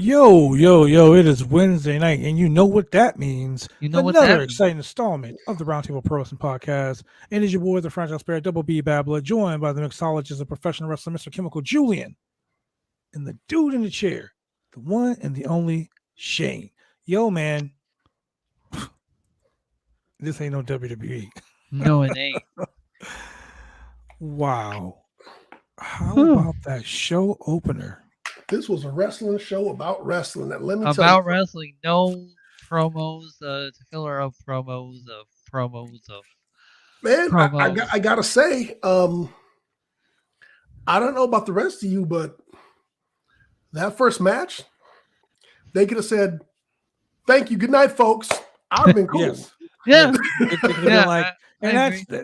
Yo, it is Wednesday night, and you know what that means. You know what Another that exciting installment of the Roundtable Pro Wrestling Podcast. And it's your boy, the Fragile Spirit, Double B Babbler, joined by the mixologist of professional wrestler, Mr. Chemical Julian, and the dude in the chair, the one and the only Shane. Yo, man, this ain't no WWE. No, it ain't. Wow. How about that show opener? This was a wrestling show about wrestling. And let me tell About you, wrestling, no promos to filler of promos of man, promos. I gotta say, I don't know about the rest of you, but that first match, they could have said, "Thank you, good night, folks." I'd have been cool. Yes. Yeah, They could have been like, they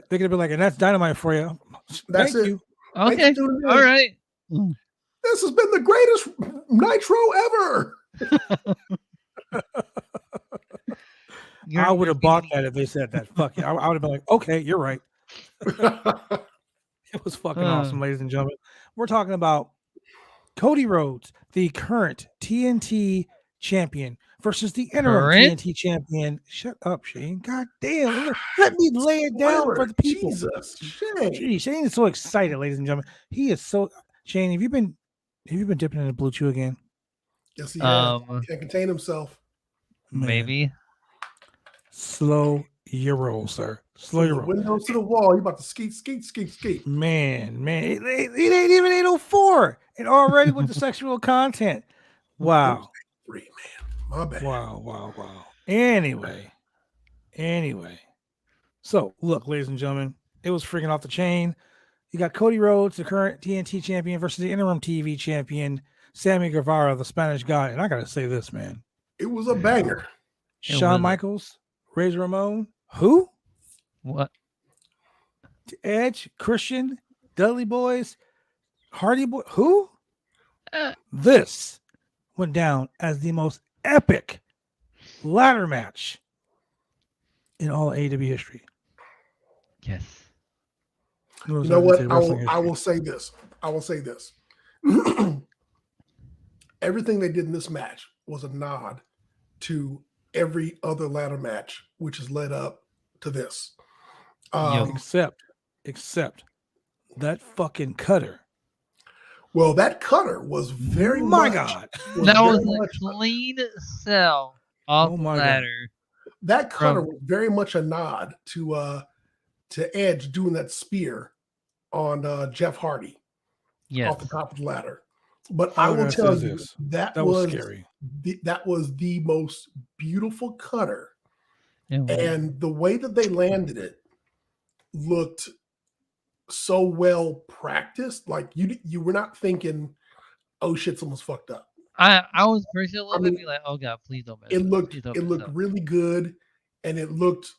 could have been like, and that's Dynamite for you. That's Thank it. you. Thanks okay, for tuning in. all right. This has been the greatest Nitro ever. I would have bought that if they said that. Fuck it. I would have been like, okay, you're right. It was fucking awesome, ladies and gentlemen. We're talking about Cody Rhodes, the current TNT champion, versus the interim TNT champion. Shut up, Shane. God damn. Let me lay it down for the people. Jesus. Shane. Gee, Shane is so excited, ladies and gentlemen. He is so Shane, have you been dipping in the blue chew again? Yes, he has. Can't contain himself. Maybe. Slow your roll, sir. Slow your roll. Windows to the wall. You about to skeet. Man, it ain't even 8:04, and already with the sexual content. Wow. 3, man. My bad. Wow. Anyway. So, look, ladies and gentlemen, it was freaking off the chain. You got Cody Rhodes, the current TNT champion, versus the interim TV champion, Sammy Guevara, the Spanish guy. And I got to say this, man. It was a banger. Shawn Michaels, Razor Ramon, who? What? Edge, Christian, Dudley Boys, Hardy Boy, who? This went down as the most epic ladder match in all of AEW history. Yes. You know what? I will say this. Everything they did in this match was a nod to every other ladder match, which has led up to this. Except that fucking cutter. Well, that cutter was very much. That was a clean sell off the ladder. That cutter was very much a nod to Edge doing that spear on Jeff Hardy. Off the top of the ladder. But I will tell you that was scary. That was the most beautiful cutter. And the way that they landed it looked so well practiced. Like you were not thinking, oh shit, someone's fucked up. I was personally like, oh god, please don't mess it looked really good, and it looked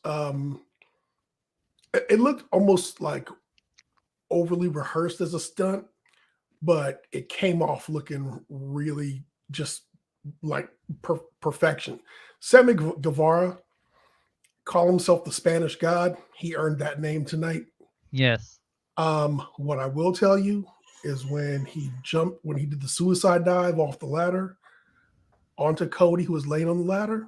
almost like overly rehearsed as a stunt, but it came off looking really just like perfection. Sammy Guevara call himself the Spanish God. He earned that name tonight. Yes. What I will tell you is when he did the suicide dive off the ladder onto Cody, who was laying on the ladder,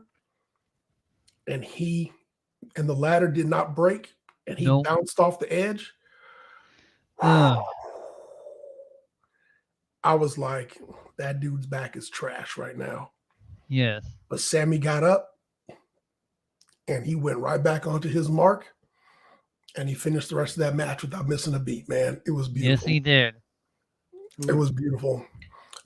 and the ladder did not break, and he bounced off the edge. I was like, that dude's back is trash right now. Yes. But Sammy got up and he went right back onto his mark, and he finished the rest of that match without missing a beat, man. It was beautiful. Yes, he did. It was beautiful.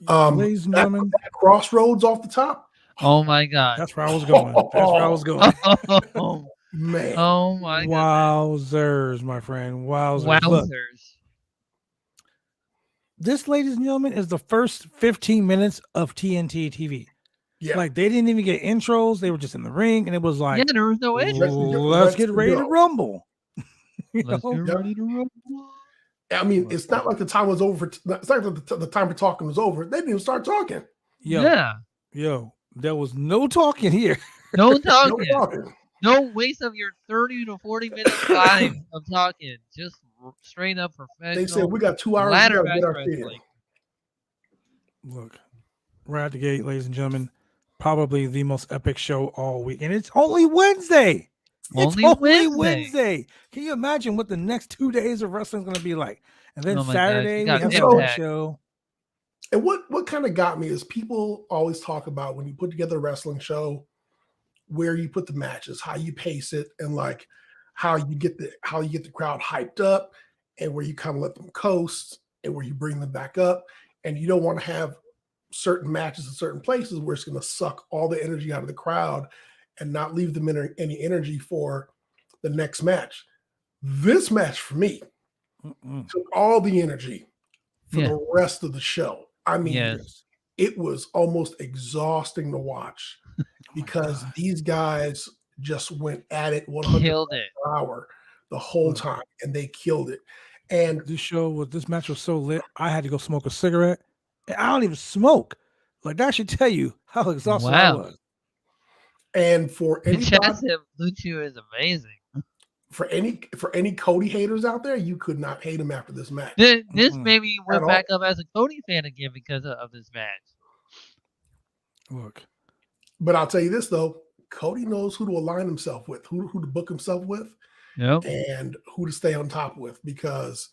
Ladies and gentlemen, that crossroads off the top. Oh my god. That's where I was going. Oh man. Oh my god. Wowzers, my friend. Wowzers. Look, this, ladies and gentlemen, is the first 15 minutes of TNT TV. Yeah. Like, they didn't even get intros. They were just in the ring, and it was like, there was no intro. Let's get ready to rumble. Let's get ready to rumble. I mean, it's not like the time was over. It's not like the time for talking was over. They didn't even start talking. Yo, there was no talking here. No talking. No waste of your 30 to 40 minute time of talking. Just straight up professional. They said we got 2 hours to get our thing. Look, right out the gate, ladies and gentlemen. Probably the most epic show all week. And it's only Wednesday. Only Wednesday. Can you imagine what the next 2 days of wrestling is going to be like? And then Oh my Saturday, gosh, we have you the got big Impact. show. And what kind of got me is people always talk about when you put together a wrestling show, where you put the matches, how you pace it, and like how you get the crowd hyped up, and where you kind of let them coast, and where you bring them back up. And you don't want to have certain matches in certain places where it's going to suck all the energy out of the crowd and not leave them any energy for the next match. This match for me took all the energy for the rest of the show. I mean, it was almost exhausting to watch because these guys just went at it 100 per hour the whole time, and they killed it. And this match was so lit, I had to go smoke a cigarette. And I don't even smoke. Like, that should tell you how exhausted I was. And for anybody, Blue Chew is amazing. For any Cody haters out there, you could not hate him after this match. This made me went back up as a Cody fan again because of this match. Look, but I'll tell you this though, Cody knows who to align himself with, who to book himself with, and who to stay on top with. Because,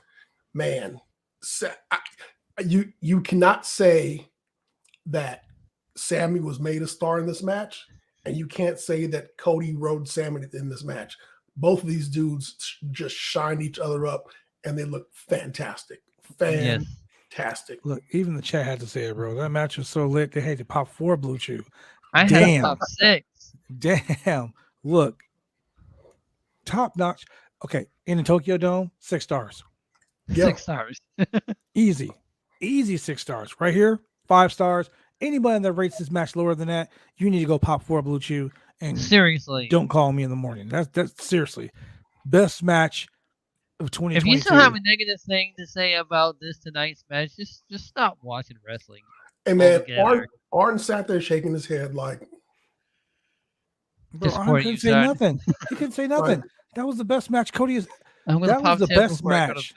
man, you cannot say that Sammy was made a star in this match, and you can't say that Cody rode Sammy in this match. Both of these dudes just shine each other up, and they look fantastic. Fantastic. Look, even the chat had to say it, bro. That match was so lit, they had to pop 4 Blue Chew. I had to pop 6. Damn. Look, top notch. Okay, in the Tokyo Dome, 6 stars. 6 stars. Easy 6 stars. Right here, 5 stars. Anybody that rates this match lower than that, you need to go pop 4 Blue Chew. And seriously, don't call me in the morning. That's seriously best match of 2022. If you still have a negative thing to say about this tonight's match, just stop watching wrestling. Hey man, Arn sat there shaking his head like, bro, Arn couldn't say nothing. He couldn't say nothing. That was the best match. That was the best match.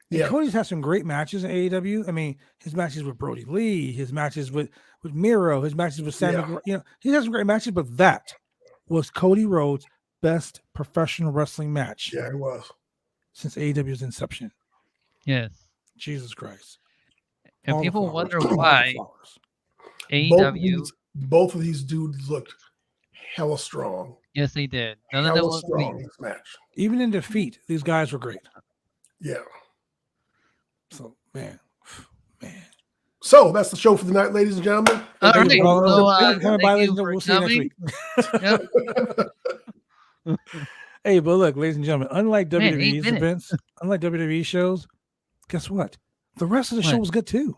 Yeah, Cody's had some great matches in AEW. I mean, his matches with Brody Lee, his matches with Miro, his matches with Sammy. You know, he has some great matches, but that was Cody Rhodes' best professional wrestling match. Yeah, it was since AEW's inception. Yes, Jesus Christ. And people wonder why AEW. Both of these dudes looked hella strong. Yes, they did. None of them was strong in this match. Even in defeat, these guys were great. Yeah. So, man. So that's the show for the night, ladies and gentlemen. All right. We'll see you next week. Hey, but look, ladies and gentlemen, unlike WWE's events, unlike WWE shows, guess what? The rest of the show was good too.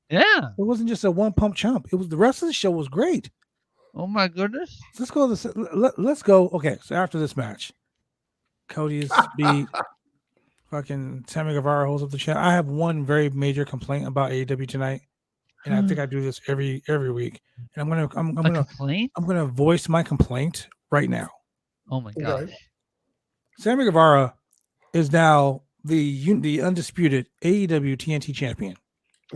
Yeah. It wasn't just a one pump chump. It was the rest of the show was great. Oh my goodness. Let's go. Let's go. Okay, so after this match, Cody's beat. Fucking Sammy Guevara holds up the channel. I have one very major complaint about AEW tonight, and I think I do this every week. And I'm gonna voice my complaint right now. Oh my gosh. Sammy Guevara is now the undisputed AEW TNT champion.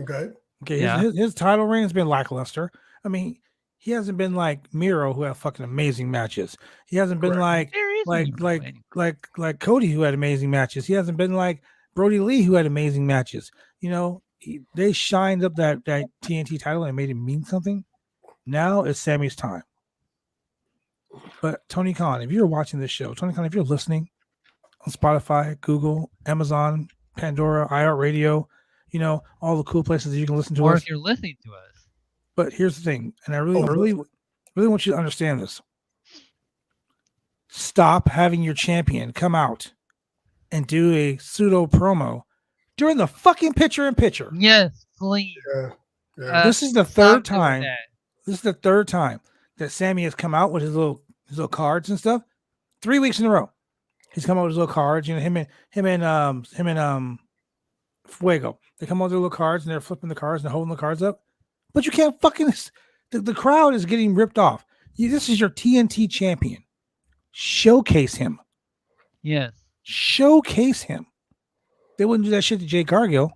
Okay. Yeah. His title reign has been lackluster. I mean, he hasn't been like Miro, who had fucking amazing matches. He hasn't been like Cody, who had amazing matches. He hasn't been like Brody Lee, who had amazing matches. You know, they shined up that TNT title and made it mean something. Now it's Sammy's time. But Tony Khan, if you're watching this show, Tony Khan, if you're listening on Spotify, Google, Amazon, Pandora, iHeartRadio, you know, all the cool places that you can listen to us. Or if you're listening to us. But here's the thing, and I really want you to understand this. Stop having your champion come out and do a pseudo promo during the fucking picture-in-picture. Yes, please. Yeah. This is the third time. This is the third time that Sammy has come out with his little cards and stuff. 3 weeks in a row, he's come out with his little cards. You know, him and Fuego. They come out with their little cards and they're flipping the cards and holding the cards up. But you can't fucking. The crowd is getting ripped off. This is your TNT champion. Showcase him. Yes. Showcase him. They wouldn't do that shit to Jay Cargill.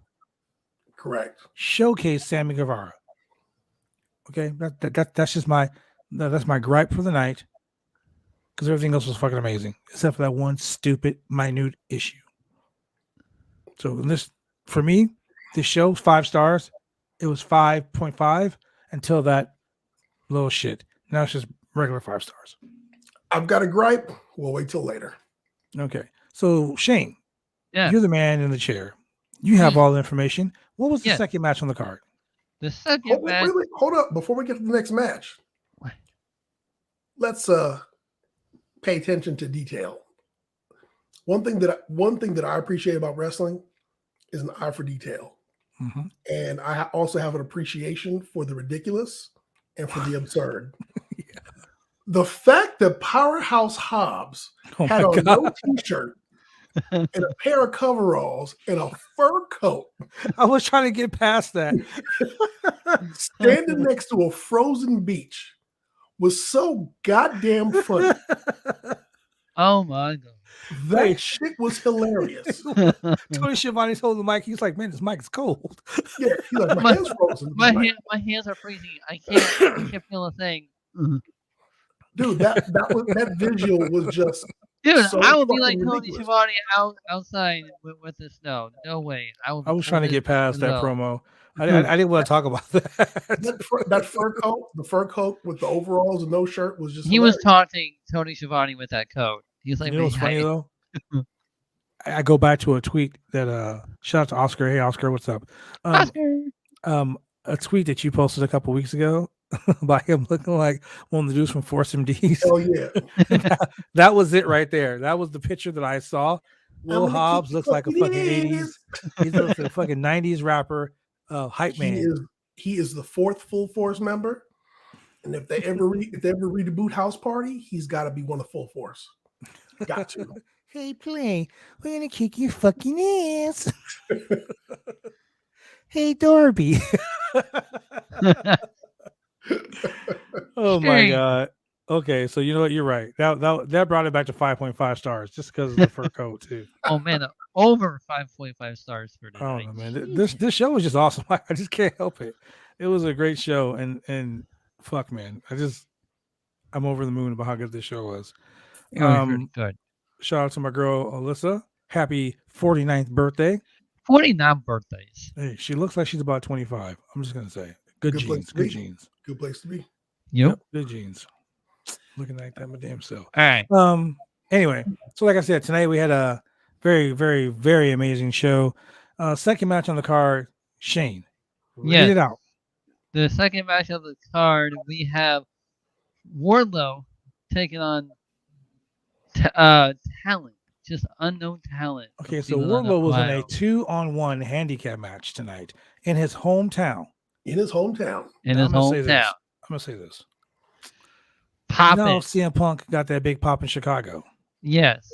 Correct. Showcase Sammy Guevara. Okay, that's just that's my gripe for the night. Because everything else was fucking amazing, except for that one stupid, minute issue. So for me, this show 5 stars. It was 5.5 until that little shit. Now it's just regular 5 stars. I've got a gripe. We'll wait till later. Okay. So Shane, Yeah. you're the man in the chair. You have all the information. What was the second match on the card? The second match. Wait, hold up. Before we get to the next match, let's pay attention to detail. One thing that I appreciate about wrestling is an eye for detail. Mm-hmm. And I also have an appreciation for the ridiculous and for the absurd. Yeah. The fact that Powerhouse Hobbs had on no t-shirt and a pair of coveralls and a fur coat. I was trying to get past that. Standing next to a frozen beach was so goddamn funny. Oh my God. That shit was hilarious. Tony Schiavone's holding the mic. He's like, man, this mic is cold. Yeah, he's like, my hand's frozen. My hands are freezing. I can't feel a thing. Dude, that visual was just. Dude, so I would be like Tony ridiculous. Schiavone outside with the snow. No way. I was trying to get past that promo. I didn't want to talk about that. That fur coat, the fur coat with the overalls and no shirt was just. He hilarious. was taunting Tony Schiavone with that coat. He was like, you know what's funny though? I go back to a tweet that shout out to Oscar. Hey Oscar, what's up? Oscar. A tweet that you posted a couple weeks ago about him looking like one of the dudes from Force MDs. Oh yeah, that was it right there. That was the picture that I saw. Will Hobbs looks like a fucking 80s. He looks like a fucking 90s rapper, hype man. He is the 4th Full Force member, and if they ever reboot House Party, he's got to be one of Full Force. Got to. Hey, play. We're gonna kick your fucking ass. Hey, Darby. Oh my God. Okay, so you know what? You're right. That brought it back to 5.5 stars just because of the fur coat too. Oh man, over 5.5 stars for tonight. I don't know, man. This show was just awesome. I just can't help it. It was a great show, and fuck, man, I'm over the moon about how good this show was. Good. Shout out to my girl Alyssa. Happy 49th birthday. 49 birthdays. Hey, she looks like she's about 25. I'm just gonna say, good genes. Good genes. Good place to be. Yep. Good genes. Looking like that, my damn self. All right. Anyway, so like I said, tonight we had a very, very, very amazing show. Second match on the card, Shane. Read it out. The second match of the card, we have Wardlow taking on talent, just unknown talent. Okay, so Wardlow was in a 2-on-1 handicap match tonight in his hometown. I'm gonna say this. Poppin'. No, CM Punk got that big pop in Chicago. Yes.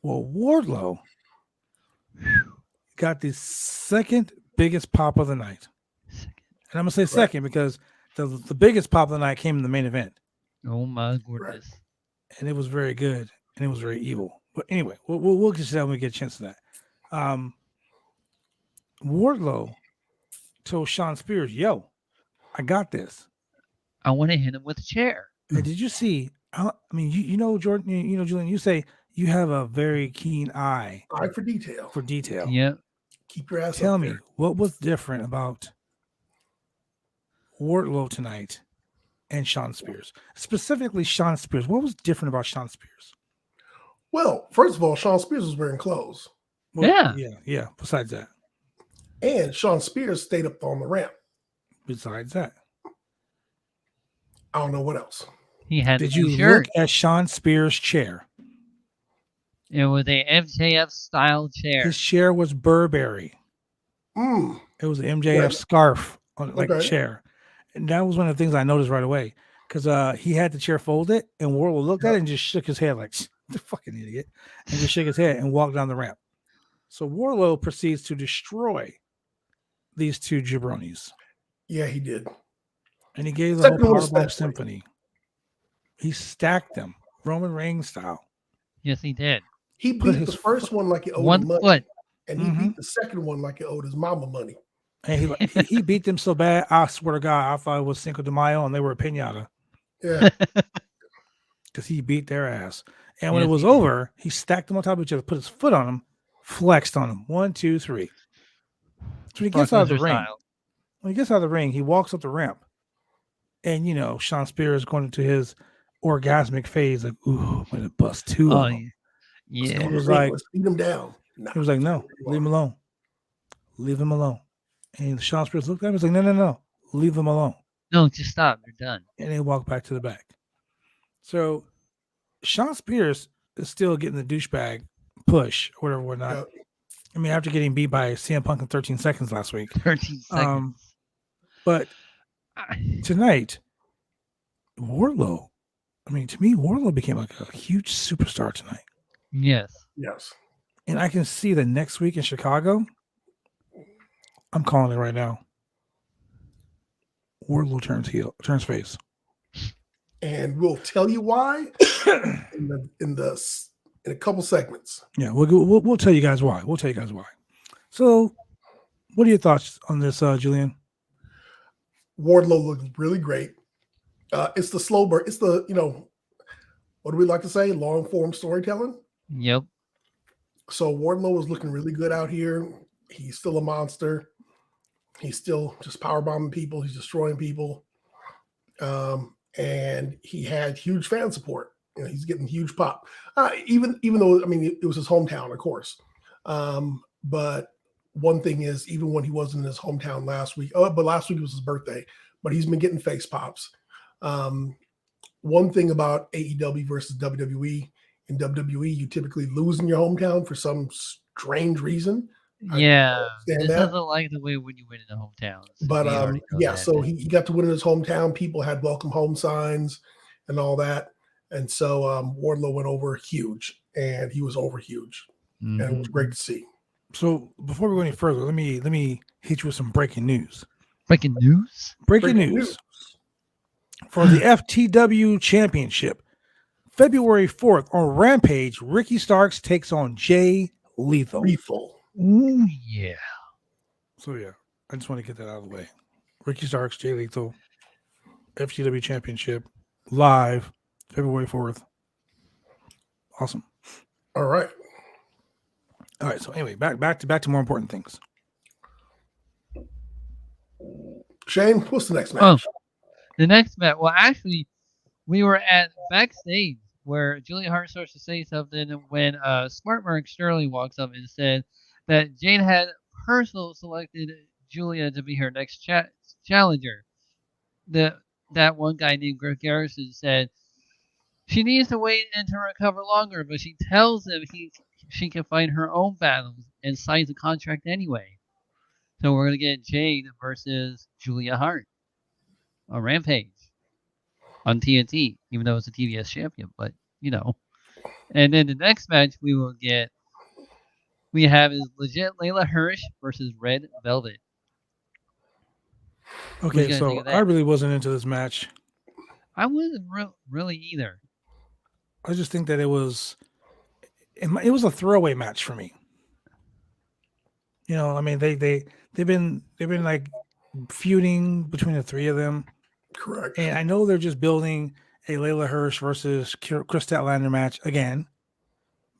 Well, Wardlow got the second biggest pop of the night. And I'm gonna say second because the biggest pop of the night came in the main event. Oh my goodness. And it was very good and it was very evil. But anyway, we'll get to that when we get a chance to that. Wardlow told Sean Spears, "Yo, I got this. I want to hit him with a chair." And did you see? I mean, you know, Jordan, you know, Julian, you say you have a very keen eye for detail. Yeah. Keep your ass. Tell me what was different about Wardlow tonight and Sean Spears, specifically Sean Spears. What was different about Sean Spears? Well, first of all, Sean Spears was wearing clothes. Well, yeah. Besides that, and Sean Spears stayed up on the ramp. Besides that, I don't know what else. He had. Did you look at Sean Spears' chair? It was a MJF style chair. His chair was Burberry. It was an MJF scarf on chair, and that was one of the things I noticed right away because he had the chair folded, and Wardlow looked at it and just shook his head like the fucking idiot, and just shook his head and walked down the ramp. So Wardlow proceeds to destroy these two jabronis. Yeah, he did. And he gave the whole Powerbomb Symphony. He stacked them, Roman Reigns style. Yes, he did. He beat the first one like he owed him money. Foot. And he beat the second one like he owed his mama money. And he beat them so bad, I swear to God, I thought it was Cinco de Mayo and they were a pinata. Yeah. Because he beat their ass. And when Yes, it was he did. over, he stacked them on top of each other, put his foot on them, flexed on them. 1, 2, 3. So when he gets out of the ring, he walks up the ramp. And, Sean Spears going into his orgasmic phase, like, ooh, I'm going to bust 2 of them. Yeah. And he was like, let's beat him down. Nah, he was like, no, leave him alone. Leave him alone. And Sean Spears looked at him and was like, no, leave him alone. No, just stop. You're done. And they walked back to the back. So Sean Spears is still getting the douchebag push or whatnot. Yep. I mean, after getting beat by CM Punk in 13 seconds last week. 13 seconds. But tonight, Wardlow, to me, Wardlow became like a huge superstar tonight. Yes. And I can see that next week in Chicago, I'm calling it right now. Wardlow turns face. And we'll tell you why in a couple segments. Yeah, we'll tell you guys why. So, what are your thoughts on this, Julian? Wardlow looked really great. It's the slow burn. It's the, what do we like to say? Long form storytelling. Yep. So Wardlow was looking really good out here. He's still a monster. He's still just powerbombing people. He's destroying people. And he had huge fan support. He's getting huge pop. Even though, it was his hometown, of course. But one thing is, even when he wasn't in his hometown last week, but last week was his birthday, but he's been getting face pops. One thing about AEW versus WWE, in WWE, you typically lose in your hometown for some strange reason. Yeah, this doesn't like the way when you win in the hometowns. But so he got to win in his hometown. People had welcome home signs and all that. And so Wardlow went over huge, and he was over huge. Mm-hmm. And it was great to see. So before we go any further, let me hit you with some breaking news. Breaking news? Breaking news. For the FTW Championship, February 4th on Rampage, Ricky Starks takes on Jay Lethal. Ooh, yeah. So, yeah, I just want to get that out of the way. Ricky Starks, Jay Lethal, FTW Championship, live, February 4th. Awesome. All right. So anyway, back to more important things. Shane, what's the next match? The next match. Well, actually, we were at backstage where Julia Hart starts to say something when Smart Mark Sterling walks up and said that Jane had personally selected Julia to be her next challenger. That one guy named Griff Garrison said she needs to wait and to recover longer, but she tells him she can fight her own battles and signs the contract anyway. So we're going to get Jane versus Julia Hart on Rampage on TNT, even though it's a TBS champion, but And then the next match we have is legit Layla Hirsch versus Red Velvet. Okay, so I really wasn't into this match. I wasn't really either. I just think that it was a throwaway match for me. They've been like feuding between the three of them. Correct. And I know they're just building a Layla Hirsch versus Chris Statlander match again,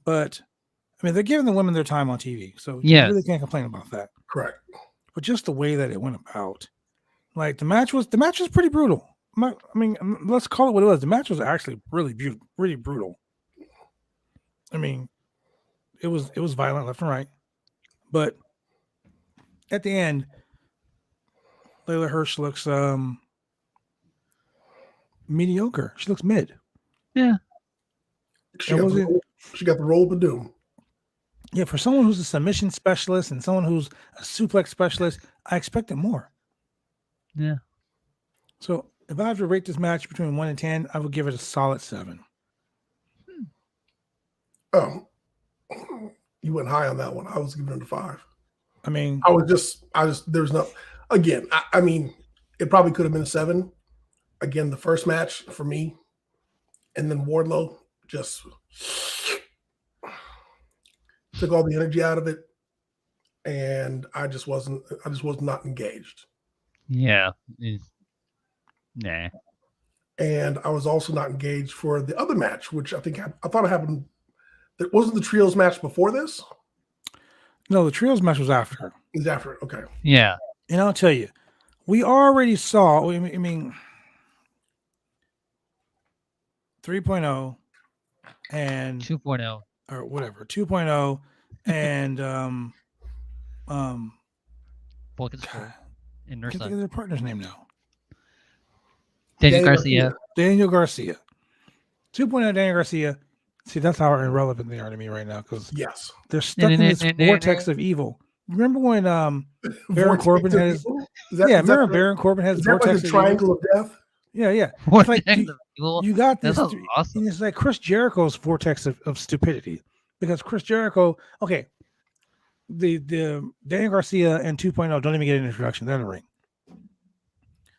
but they're giving the women their time on TV, so you really can't complain about that. Correct. But just the way that it went about, like the match was pretty brutal. Let's call it what it was. The match was actually really brutal. It was violent left and right, but at the end, Layla Hirsch looks mediocre. She looks mid. Yeah. She got the roll of the doom. Yeah, for someone who's a submission specialist and someone who's a suplex specialist, I expected more. Yeah. So if I have to rate this match between 1 and 10, I would give it a solid 7. Oh, you went high on that one. I was giving it a 5. There's no, again, it probably could have been a 7. Again, the first match for me, and then Wardlow just took all the energy out of it. and I just was not engaged. Yeah. Nah. And I was also not engaged for the other match, which I thought it happened. It wasn't the trios match before this. No, the trios match was after. It was after it. Okay. Yeah. And I'll tell you, we already saw. I mean, 3.0 and 2.0 or whatever 2.0 and Vulcan Sport and I can't think of their partner's name now. Daniel Garcia. Daniel Garcia. 2.0 Daniel Garcia. See, that's how irrelevant they are to me right now because yes, they're stuck in this vortex of evil. Remember when Baron Corbin has? Remember Baron Corbin has vortex of triangle of death. Yeah. It's like you got this. Awesome. It's like Chris Jericho's vortex of stupidity because Chris Jericho. Okay, the Daniel Garcia and 2.0 don't even get an introduction. They're in the ring.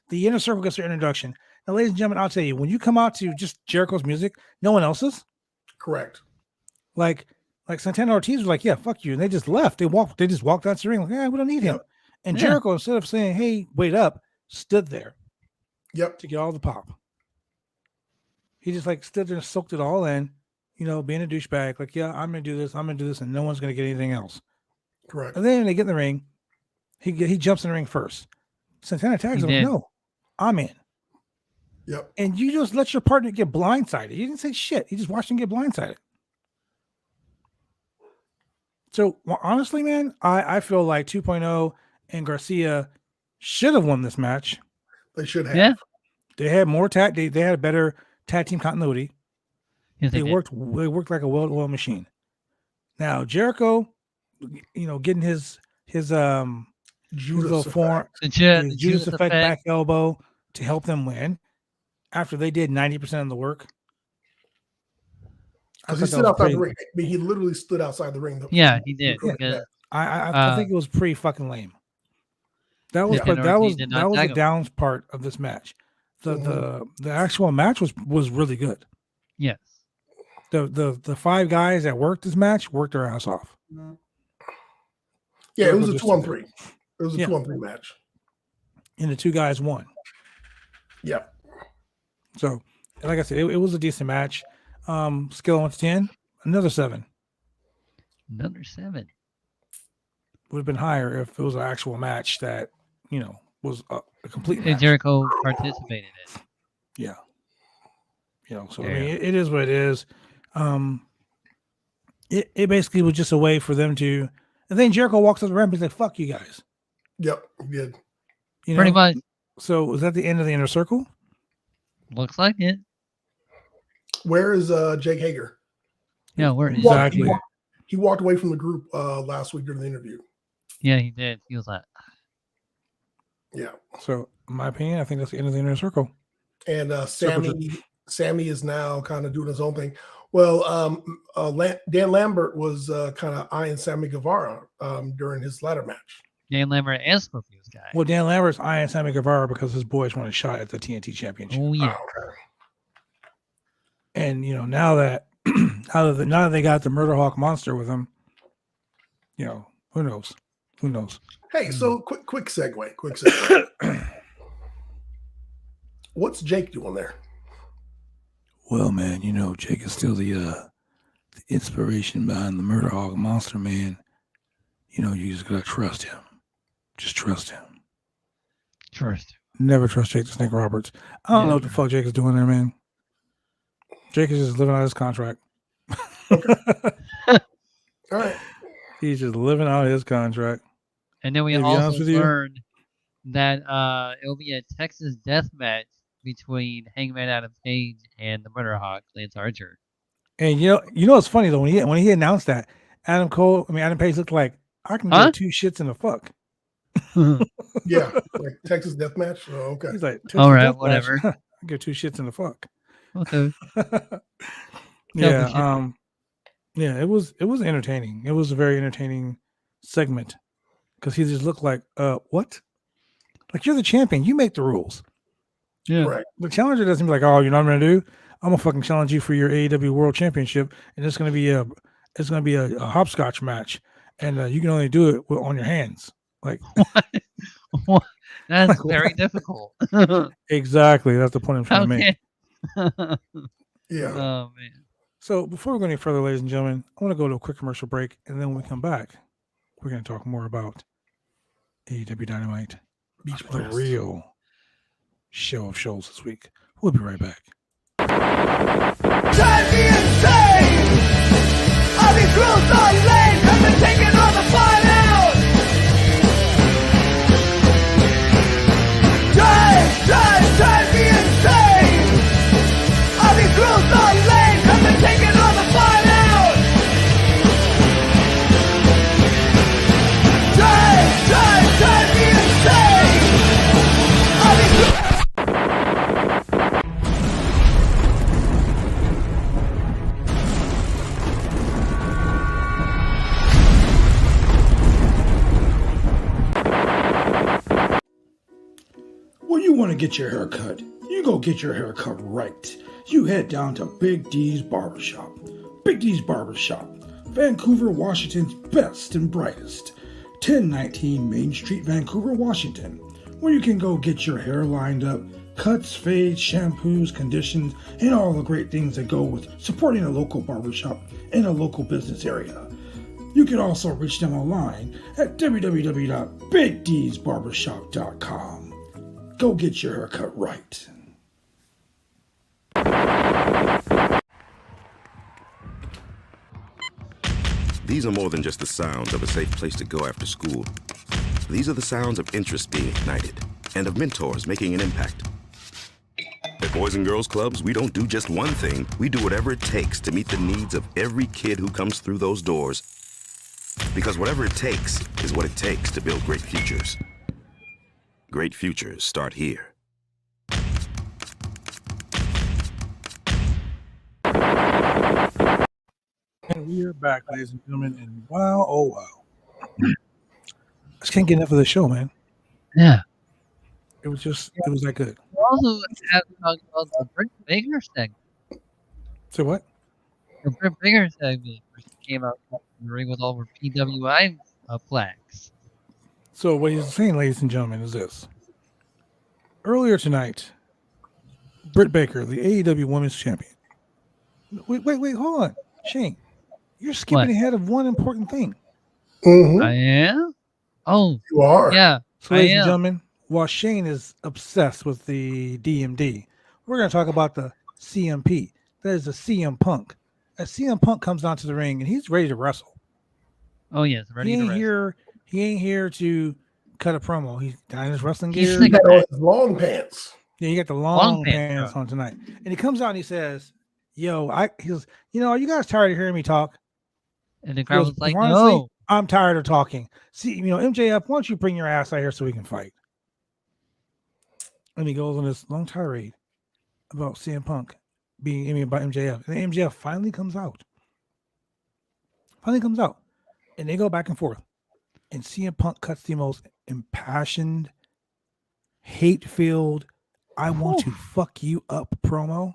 The Inner Circle gets their introduction. Now, ladies and gentlemen, I'll tell you, when you come out to just Jericho's music, no one else's. Correct. Like Santana Ortiz was like, yeah, fuck you. And they just left. They just walked out the ring like, yeah, we don't need him. And Jericho, instead of saying, hey, wait up, stood there. Yep. To get all the pop. He just like stood there and soaked it all in, being a douchebag. Like, yeah, I'm going to do this. And no one's going to get anything else. Correct. And then they get in the ring. He jumps in the ring first. Santana tags him. No, I'm in. Yep. And you just let your partner get blindsided. You didn't say shit. You just watched him get blindsided. So honestly, man, I feel like 2.0 and Garcia should have won this match. They should have. Yeah. They had more tag. They had a better tag team continuity. Yes, they worked like a well-oiled machine. Now Jericho, getting his Judas form, Judas effect back elbow to help them win after they did 90% of the work. Because he stood outside the ring. I mean, he literally stood outside the ring. Yeah, he did. Yeah. I think it was pretty fucking lame. That was the downs part of this match. The actual match was really good. Yes. The five guys that worked this match worked their ass off. Yeah, it was a 2-on-3. It was a 2-on-3 match. And the two guys won. Yep. So, like I said, it was a decent match. Scale 1 to 10, another 7. Another 7. Would have been higher if it was an actual match that, was a complete match. And Jericho participated in. Yeah. So I mean, it is what it is. It basically was just a way for them to, and then Jericho walks up the ramp and he's like, fuck you guys. Yep, he did. Pretty much. So was that the end of the Inner Circle? Looks like it. Where is Jake Hager? Yeah, where is exactly? He walked away from the group last week during the interview. Yeah, he did. He was like, yeah. So, in my opinion, I think that's the end of the Inner Circle. And Sammy is now kind of doing his own thing. Well, Dan Lambert was kind of eyeing Sammy Guevara during his ladder match. Dan Lambert and Scorpio's guy. Well, Dan Lambert's eyeing Sammy Guevara because his boys want a shot at the TNT Championship. Oh yeah. And now that now that they got the Murder Hawk monster with them, who knows? Who knows? Hey, so quick segue. What's Jake doing there? Well, man, Jake is still the inspiration behind the Murder Hawk monster, man. You just gotta trust him. Just trust him. Never trust Jake the Snake Roberts. I don't know what the fuck Jake is doing there, man. Jake is just living out his contract. Okay. All right. He's just living out his contract. And then we also learned that it'll be a Texas death match between Hangman Adam Page and the Murder Hawk, Lance Archer. And it's funny though, when he announced that, Adam Page looked like, I can get 2 shits in the fuck. Yeah, like Texas death match. Oh, okay. He's like, all right, whatever. I get 2 shits in the fuck. Okay. Yeah. It was entertaining. It was a very entertaining segment because he just looked like, what? Like, you're the champion. You make the rules. Yeah. Right. The challenger doesn't be like, oh, you know what I'm gonna do? I'm gonna fucking challenge you for your AEW World Championship, and it's gonna be a hopscotch match. and you can only do it on your hands. Like What? That's Like, very what? difficult. exactly, that's the point I'm trying to make. Okay. Yeah. Oh man. So before we go any further, ladies and gentlemen, I want to go to a quick commercial break, and then when we come back, we're going to talk more about AEW Dynamite, Beach the Blast. real show of shows this week. We'll be right back. Drive me insane! All these rules are lame, cause they're taking all the fun out! Drive me insane! All these rules are lame, cause they're taking all the fun out! Drive me insane! All these When you want to get your hair cut, you go get your hair cut right. You head down to Big D's Barbershop. Big D's Barbershop, Vancouver, Washington's best and brightest. 1019 Main Street, Vancouver, Washington, where you can go get your hair lined up, cuts, fades, shampoos, conditions, and all the great things that go with supporting a local barbershop in a local business area. You can also reach them online at www.bigdsbarbershop.com. Go get your haircut right. These are more than just the sounds of a safe place to go after school. These are the sounds of interest being ignited and of mentors making an impact. At Boys and Girls Clubs, we don't do just one thing. We do whatever it takes to meet the needs of every kid who comes through those doors. Because whatever it takes is what it takes to build great futures. Great futures start here. And we are back, ladies and gentlemen, and wow, oh wow. I just can't get enough of the show, man. Yeah. It was that good. We also have to talk about the Brit Baker segment. So what? The Brit Baker segment, which came out in the ring with all of her PWI flags. So what he's saying, ladies and gentlemen, is this. Earlier tonight, Brit Baker, the AEW Women's Champion. Wait, hold on. Shane, you're skipping What? ahead of one important thing. Mhm. I am? Oh, You are. yeah. So, I ladies and am. gentlemen, while Shane is obsessed with the DMD, we're going to talk about the CMP. That is the CM Punk. As CM Punk comes onto the ring and he's ready to wrestle. Oh, yes. Ready to wrestle. He ain't here to cut a promo. He's got his wrestling He's gear. sick He of got on that. his long pants. Yeah, he got the Long long pants pants on tonight. And he comes out and he says, yo, he goes, are you guys tired of hearing me talk? And the He crowd goes, was like, honestly, no. I'm tired of talking. See, MJF, why don't you bring your ass out here so we can fight? And he goes on this long tirade about CM Punk about MJF. And then MJF finally comes out. And they go back and forth. And CM Punk cuts the most impassioned, hate-filled, I want to fuck you up promo.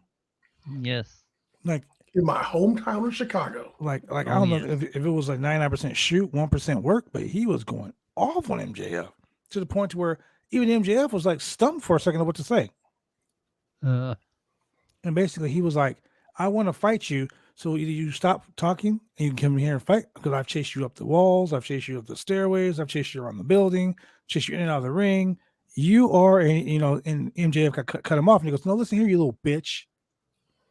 Yes. Like In my hometown of Chicago. I Oh, don't know yeah. if it was like 99% shoot, 1% work, but he was going off on MJF to the point to where even MJF was like stumped for a second of what to say. Uh, And basically he was like, I want to fight you. So either you stop talking and you can come here and fight because I've chased you up the walls. I've chased you up the stairways. I've chased you around the building, chased you in and out of the ring. You are, and MJF cut him off and he goes, no, listen here, you little bitch.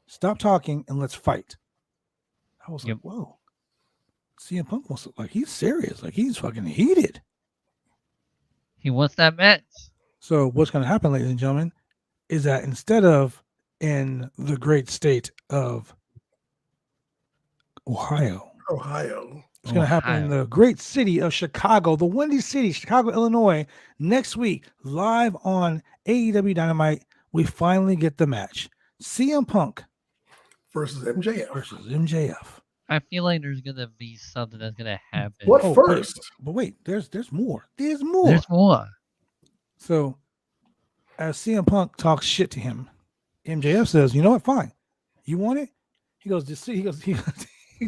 Stop talking and let's fight. I was Yep. like, whoa. CM Punk wants to, he's serious. Like, he's fucking heated. he wants that match. So what's going to happen, ladies and gentlemen, is that instead of in the great state of Ohio, it's going to happen in the great city of Chicago, the Windy City, Chicago, Illinois, next week, live on AEW Dynamite. We finally get the match. CM Punk Versus MJF. I feel like there's gonna be something that's gonna happen. What Oh, first? But wait, there's more. There's more. There's more. So as CM Punk talks shit to him, MJF says, you know what? Fine. You want it? He goes, he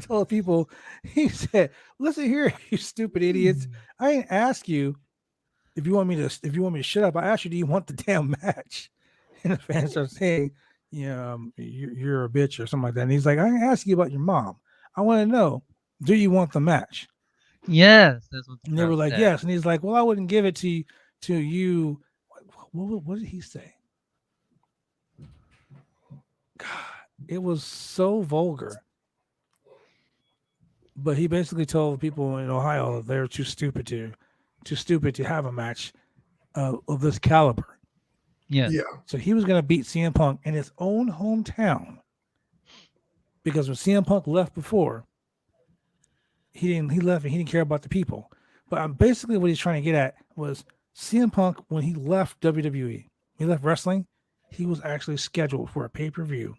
he told people, he said, "Listen here, you stupid idiots. I didn't ask you if you want me to shut up. I asked you, do you want the damn match?" And the fans start saying, "Yeah, you're a bitch" or something like that. And he's like, "I didn't ask you about your mom. I want to know, do you want the match?" Yes, that's what. And they were like, said. "Yes." And he's like, "Well, I wouldn't give it to you." What did he say? God, it was so vulgar. But he basically told people in Ohio that they're too stupid to have a match of this caliber. Yes. Yeah. So he was going to beat CM Punk in his own hometown, because when CM Punk left before, he left and he didn't care about the people. But basically what he's trying to get at was CM Punk, when he left WWE, he left wrestling, he was actually scheduled for a pay-per-view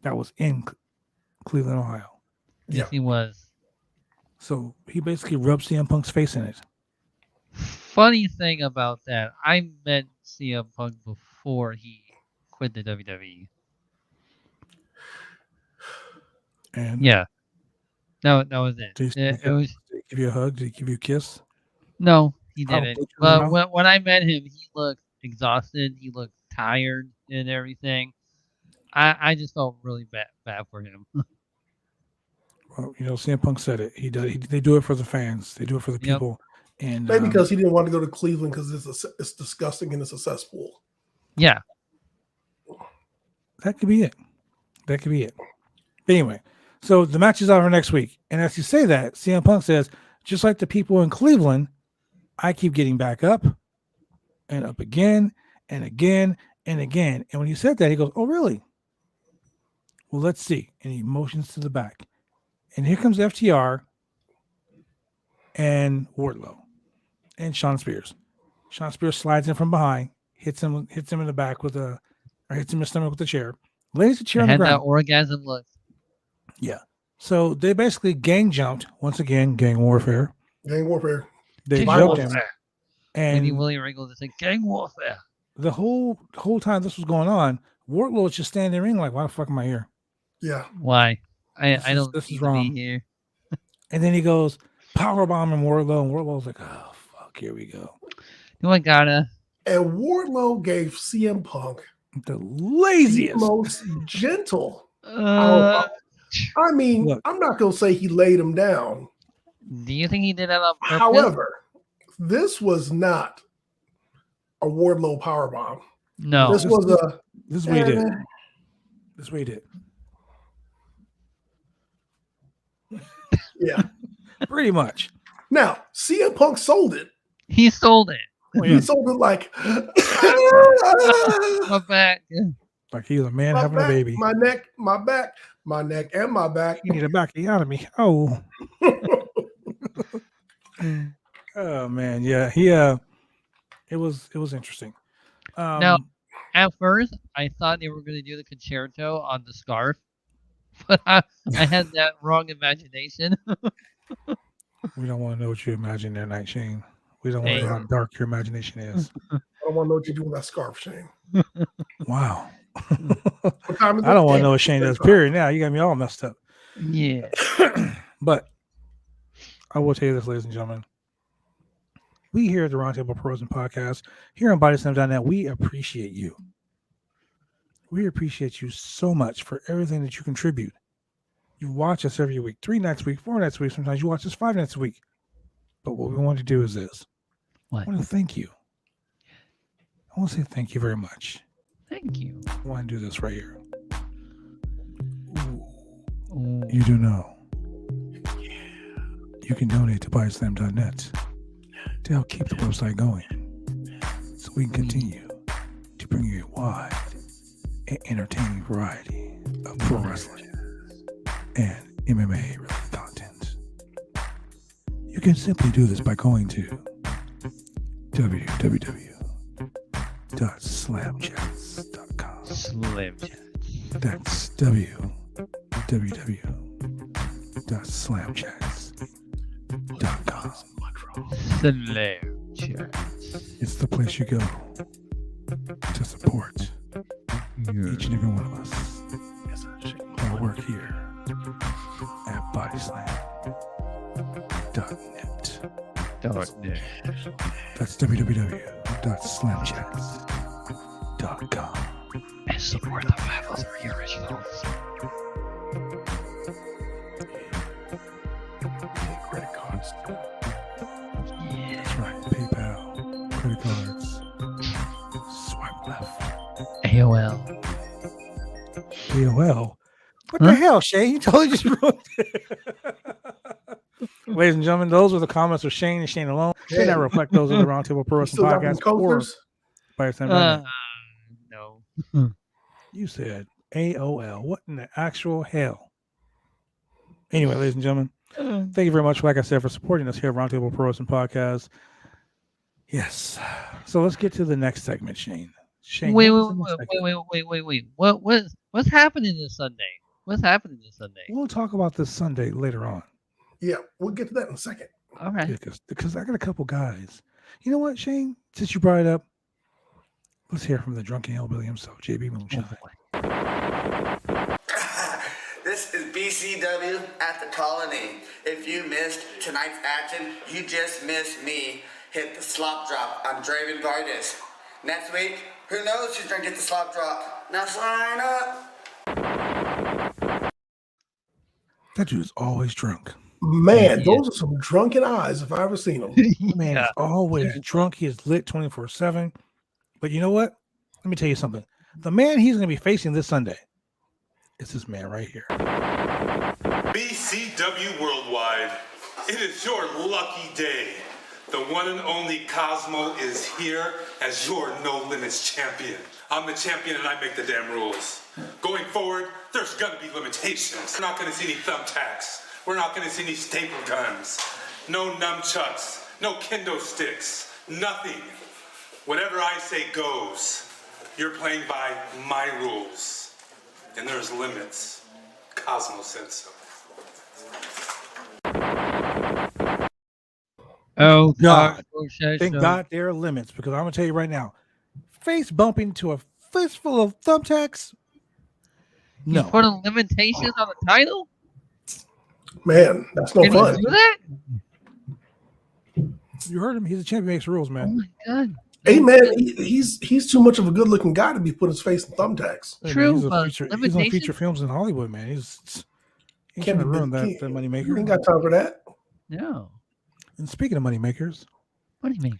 that was in Cleveland, Ohio. Yes, he was. So he basically rubbed CM Punk's face in it. Funny thing about that, I met CM Punk before he quit the WWE. And Yeah, that was it. Did he give you a hug? Did he give you a kiss? No, he Oh, didn't. put you in the But when I met him, he looked exhausted. He looked tired and everything. I just felt really bad for him. Well, CM Punk said it. They do it for the fans. They do it for the Yep. people. And Maybe because he didn't want to go to Cleveland because it's disgusting and it's a cesspool. Yeah. that could be it. But anyway, so the match is out for next week. And as you say that, CM Punk says, just like the people in Cleveland, I keep getting back up and up again and again and again. And when he said that, he goes, "Oh, really? Well, let's see." And he motions to the back. And here comes FTR and Wardlow and Shawn Spears. Shawn Spears slides in from behind, hits him in the back hits him in the stomach with the chair, lays the chair on the Had that ground. orgasm look. Yeah. So they basically gang jumped. Once again, gang warfare. Gang warfare. They Gang jumped him. warfare. And Maybe William Regal just said gang warfare. the whole time this was going on, Wardlow was just standing in the ring like, why the fuck am I here? Yeah. Why? I This don't is need to wrong. be here. And then he goes, powerbomb and Wardlow's like, oh, fuck, here we go. You know, I gotta. And Wardlow gave CM Punk The the laziest. most gentle. I mean, Look. I'm not going to say he laid him down. Do you think he did that on purpose? However, this was not a Wardlow powerbomb. No. This was a. This is what he did. This is what he did. Yeah. Pretty much. Now, CM Punk sold it. He sold it. Oh, yeah. He sold it like My back. Like he was a man my having back, a baby. my neck, my back, my neck, and my back. You need to back it out of me. Oh. Oh man, yeah. He it was interesting. Now, at first, I thought they were going to do the concerto on the scarf, but I had that wrong imagination. we don't want to know what you imagine there, Night Shane. We don't want to know how dark your imagination is. I don't want to know what you do with that scarf, Shane. Wow. What time is I it? don't want to know what Shane does, period. Now you got me all messed up. Yeah. But I will tell you this, ladies and gentlemen. We here at the Roundtable Pros and Podcast, here on BodySlam.net, we appreciate you. We appreciate you so much for everything that you contribute. You watch us every week, 3 nights a week, 4 nights a week. Sometimes you watch us 5 nights a week. But what we want to do is this. What? I want to thank you. I want to say thank you very much. Thank you. I want to do this right here. Ooh. Ooh. You do know. You can donate to BodySlam.net to help keep the website going, so we can continue to bring you a wide and entertaining variety of pro wrestling and MMA related content. You can simply do this by going to www.slamchats.com. Slim chat. That's www.slamchats.com. Slim chat. It's the place you go to support each and every one of us. Our work here Darkness. That's www.slamchats.com. And support the 503 originals. Credit cards. Yeah. That's right. PayPal, credit cards, swipe left. AOL. AOL. What Huh? the hell, Shane? You totally just ruined it. Ladies and gentlemen, those were the comments of Shane and Shane alone. They not reflect those of the Roundtable Pro You Wrestling still got them Podcast or coasters? by Sam Bennett. No. You said AOL. What in the actual hell? Anyway, ladies and gentlemen, thank you very much, like I said, for supporting us here at Roundtable Pro Wrestling Podcast. Yes. So let's get to the next segment, Shane. Shane, Wait. what was the next segment? What's happening this Sunday? What's happening this Sunday? We'll talk about this Sunday later on. Yeah, we'll get to that in a second. All right. Yeah, because I got a couple guys. You know what, Shane? Since you brought it up, let's hear from the drunken hillbilly himself, JB Moonshine. This is BCW at the Colony. If you missed tonight's action, you just missed me hit the slop drop on Draven Vargas. Next week, who knows who's gonna get the slop drop? Now sign up. That dude is always drunk. Man, Yeah. those are some drunken eyes if I ever seen them. Man is always drunk. He is lit 24/7. But you know what? Let me tell you something. The man he's going to be facing this Sunday is this man right here. BCW Worldwide, it is your lucky day. The one and only Cosmo is here as your No Limits champion. I'm the champion and I make the damn rules. Going forward, there's gonna be limitations. We're not gonna see any thumbtacks. We're not gonna see any staple guns. No nunchucks, no kendo sticks, nothing. Whatever I say goes. You're playing by my rules. And there's limits. Cosmo said so. Oh God. God. Thank God there are limits, because I'm going to tell you right now, face bumping to a fistful of thumbtacks. You No. put a limitations on the title? Man, that's no Can you fun. do that? You heard him. He's a champion, makes rules, Oh man. my God. Hey man, he's too much of a good-looking guy to be putting his face in thumbtacks. Hey, man, True, he's, but he's on limitations? feature films in Hollywood, man. He's Can't trying to be- ruin that can't- money You maker. ain't got time for that. No. And speaking of money makers, Moneymakers.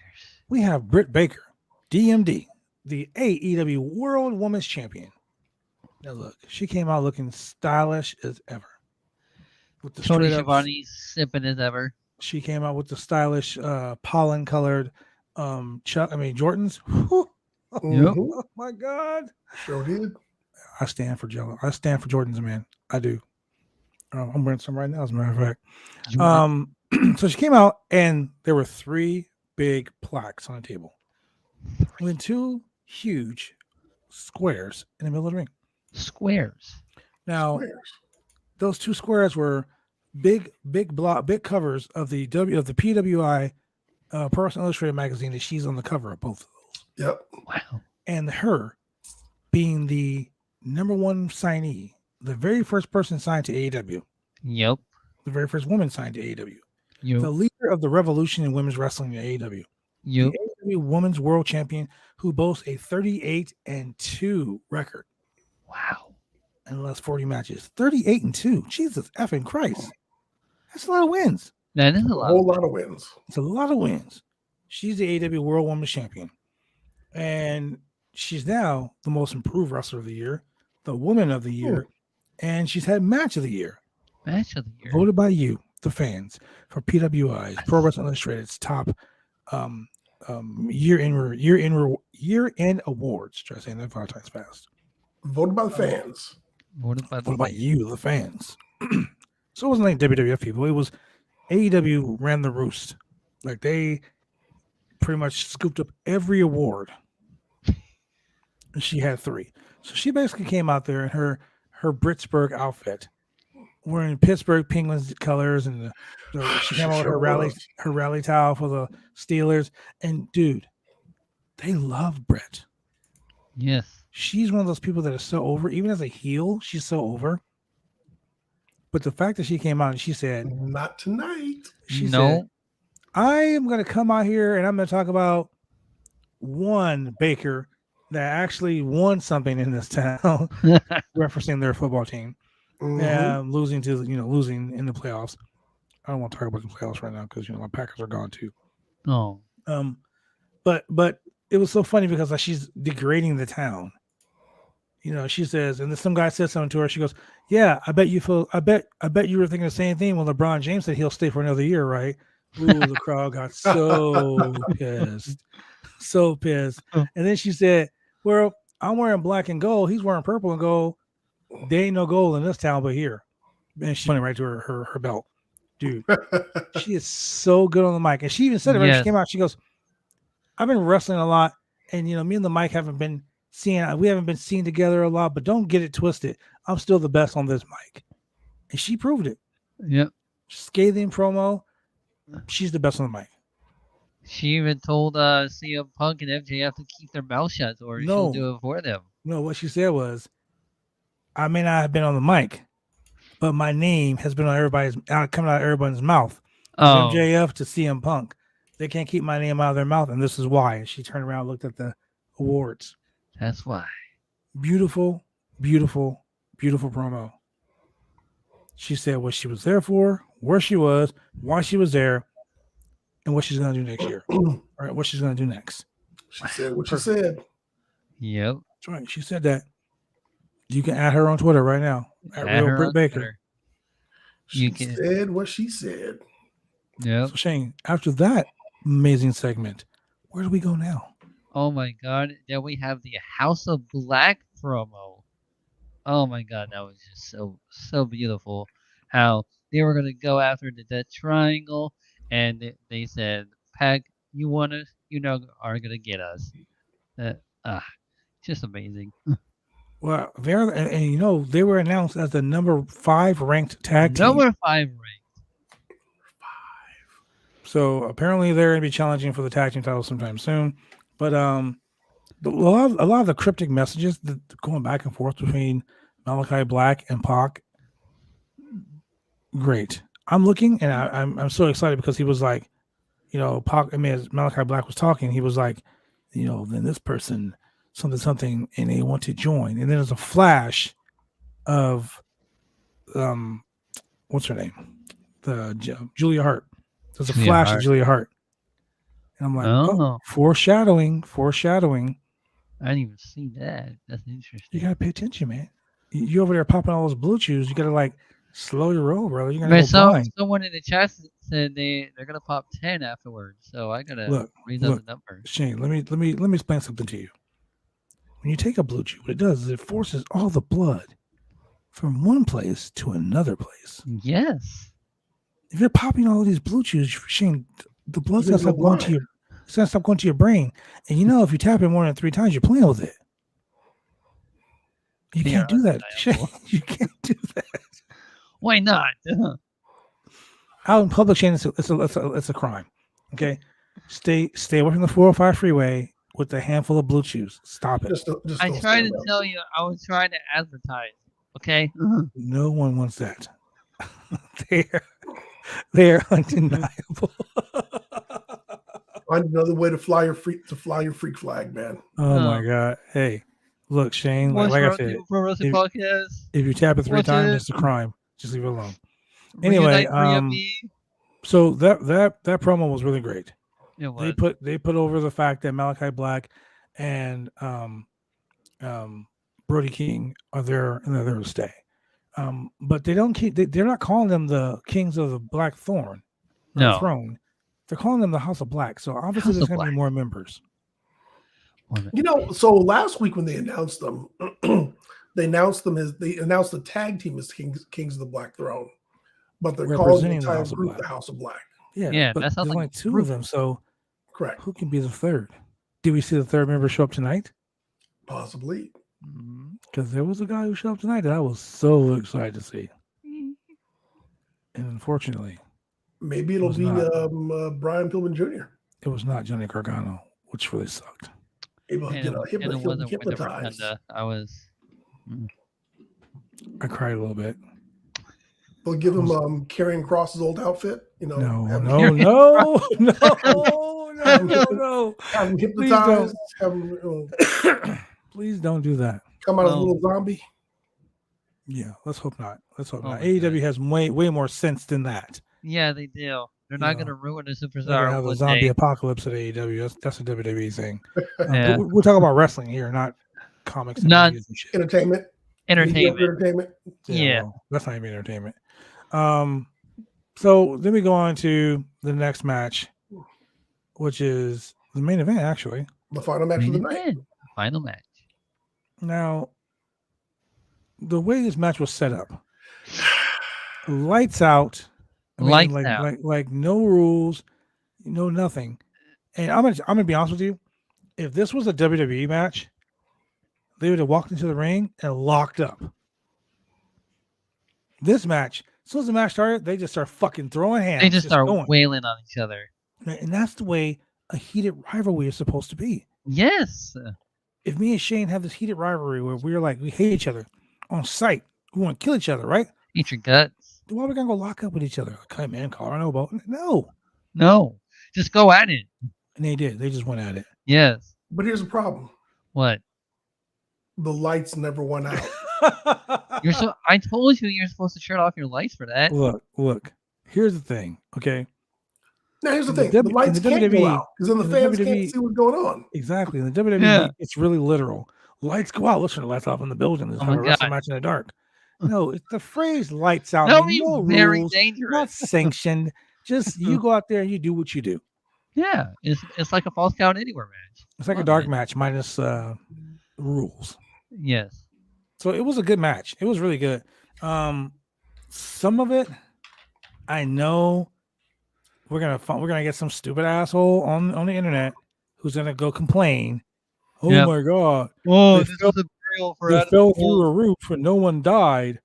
we have Brit Baker, DMD, the AEW World Women's Champion. Now look, she came out looking stylish as ever. With the Tony straight up, Schiavone sipping as ever. she came out with the stylish pollen colored Jordans. Whew. Mhm. Oh my God. Sure did. I stand for Jello. I stand for Jordans, man. I do. I'm wearing some right now, as a matter of fact. So she came out and there were 3 big plaques on the table. And then 2 huge squares in the middle of the ring. Squares. Now, Squares. those 2 squares were big covers of the PWI Pro Wrestling Illustrated magazine that she's on the cover of both of those. Yep. Wow. And her being the number 1 signee, the very first person signed to AEW, Yep. the very first woman signed to AEW, the Yep. leader of the revolution in women's wrestling in AEW, Yep. the AEW Women's World Champion, who boasts a 38-2 record Wow. in the last 40 matches. 38-2. Jesus effing Christ. That's a lot of wins. That is a A lot. whole lot of wins. It's a lot of wins. She's the AEW World Women's Champion. And she's now the most improved wrestler of the year, the woman of the year, and she's had match of the year. Match of the year. Voted by you, the fans, for PWI's Pro Wrestling Illustrated's top year-end awards. Try saying that 5 times fast. Voted by the fans. Voted by the Voted by you, the fans. So it wasn't like WWF people. It was AEW ran the roost. Like they pretty much scooped up every award. And she had 3. So she basically came out there in her Britsburg outfit, wearing Pittsburgh Penguins colors, and she came out with her rally towel for the Steelers. And dude, they love Brett. Yes. She's one of those people that is so over. Even as a heel, she's so over. But the fact that she came out and she said, Not tonight. she No. said, I am going to come out here and I'm going to talk about one Baker that actually won something in this town, referencing their football team, losing in the playoffs. I don't want to talk about the playoffs right now because my Packers are gone too. Oh. But it was so funny because she's degrading the town. She says, and then some guy said something to her. She goes, "Yeah, I bet you were thinking the same thing when LeBron James said he'll stay for another year, right?" Ooh, the crowd got so pissed, so pissed. And then she said, "Well, I'm wearing black and gold. He's wearing purple and gold. There ain't no gold in this town, but here." And she's pointing right to her belt, dude. She is so good on the mic, and she even said it when she came out. She goes, "I've been wrestling a lot, and me and the mic haven't been seen together a lot, but don't get it twisted. I'm still the best on this mic." And she proved it. Yep. Scathing promo. She's the best on the mic. She even told CM Punk and MJF to keep their mouth shut, or she'll do it for them. No, what she said was, "I may not have been on the mic, but my name has been on coming out of everybody's mouth. From MJF to CM Punk. They can't keep my name out of their mouth, and this is why." And she turned around and looked at the awards. That's why. Beautiful, beautiful, beautiful promo. She said what she was there for, where she was, why she was there, and what she's going to do next year. All right, what she's going to do next. She said what she said. Yep. That's right. She said that. You can add her on Twitter right now. At Real Brit Baker. Twitter. She said what she said. Yeah. So Shane, after that amazing segment, where do we go now? Oh my God! Then we have the House of Black promo. Oh my God, that was just so beautiful. How they were gonna go after the Death Triangle, and they said, "Pac, you want us? Are gonna get us." Just amazing. Well, they were announced as the number 5 ranked tag team. Number 5 ranked. So apparently they're going to be challenging for the tag team title sometime soon. But a lot of the cryptic messages that going back and forth between Malachi Black and Pac, great. I'm looking and I'm so excited because he was like, Pac. I mean, as Malachi Black was talking, he was like, then this person something, and they want to join. And then there's a flash of what's her name, Julia Hart. There's a flash of Julia Hart. And I'm like, oh, foreshadowing. I didn't even see that. That's interesting. You gotta pay attention, man. You over there popping all those blue chews. You gotta slow your roll, brother. You're gonna go blind. Someone in the chat said they're gonna pop 10 afterwards. So I gotta read out the numbers. Shane, let me explain something to you. When you take a blue chew, what it does is it forces all the blood from one place to another place. Yes. If you're popping all of these blue chews, Shane, the blood's gonna stop going to your. It's gonna stop going to your brain, and if you tap it more than 3 times, you're playing with it. You can't do that. Shane, you can't do that. Why not? Out in public, Shane, it's a crime. Okay, stay away from the 405 freeway with a handful of blue chews. Stop it. I tried to tell you. I was trying to advertise. Okay. No one wants that. They're undeniable. Find another way to fly your freak flag, man. Oh my God! Hey, look, Shane. Like I said, if you tap it 3 times, it's a crime. Just leave it alone. Anyway, so that promo was really great. They put over the fact that Malachi Black and Brody King are there and they're there to stay. But they're not calling them the Kings of the Black Throne. They're calling them the House of Black. So obviously there's going to be more members. So last week when they announced them, they announced the tag team as Kings of the Black Throne, but they're calling the entire group the House of Black. Yeah, but there's only 2 of them. So correct. Who can be the third? Did we see the third member show up tonight? Possibly. Because there was a guy who showed up tonight that I was so excited to see. And unfortunately, maybe it'll be Brian Pillman Jr. It was not Johnny Gargano, which really sucked. Hypnotized. I cried a little bit. They'll give him Karrion Kross's old outfit. You know, No, have him- no, no, no, Have no, no. have him Please hypnotized. Have him Please don't do that. come out as a No. little zombie. Yeah, let's hope not. Let's hope Oh not. my AEW has way more sense than that. Yeah, they do. They're not going to ruin a They're gonna superstar have a one zombie day. apocalypse at AEW. That's a WWE thing. Yeah. We're talking about wrestling here, not comics and Not- movies and shit. Entertainment. Entertainment. Entertainment. Yeah. Well, that's not even entertainment. So then we go on to the next match, which is the main event, actually. The final match of the night. Main event. Final match. Now, the way this match was set up, lights out. Lights like, out. Like no rules, no nothing. And I'm gonna be honest with you. If this was a WWE match, they would have walked into the ring and locked up. This match, as soon as the match started, they just start fucking throwing hands. They just start going. wailing on each other. And that's the way a heated rivalry is supposed to be. Yes. If me and Shane have this heated rivalry where we're like, we hate each other on sight, we want to kill each other, right? Eat your guts. Then why are we gonna go lock up with each other? Like, hey man, call our elbow. No. No. Just go at it. And they did. They just went at it. Yes. But here's the problem. What? The lights never went out. I told you you're supposed to shut off your lights for that. Look. Here's the thing, okay? Now here's the In thing. the The lights in the can't go WWE out because then the in the fans WWE can't see what's going on. Exactly. In the WWE, Yeah. it's really literal. Lights go out. Let's turn the lights off in the building. Let's Oh have my a wrestling God. match in the dark. No, it's the phrase lights out. That would means be no very rules, dangerous. not sanctioned. Just you go out there and you do what you do. Yeah. It's like a false count anywhere match. It's like a Come on, dark man. match minus rules. Yes. So it was a good match. It was really good. Some of it, I know we're gonna get some stupid asshole on the internet who's gonna go complain. Oh Yep. my god, Oh, They this fell- was a burial for they Adam fell Cole. through a roof and no one died,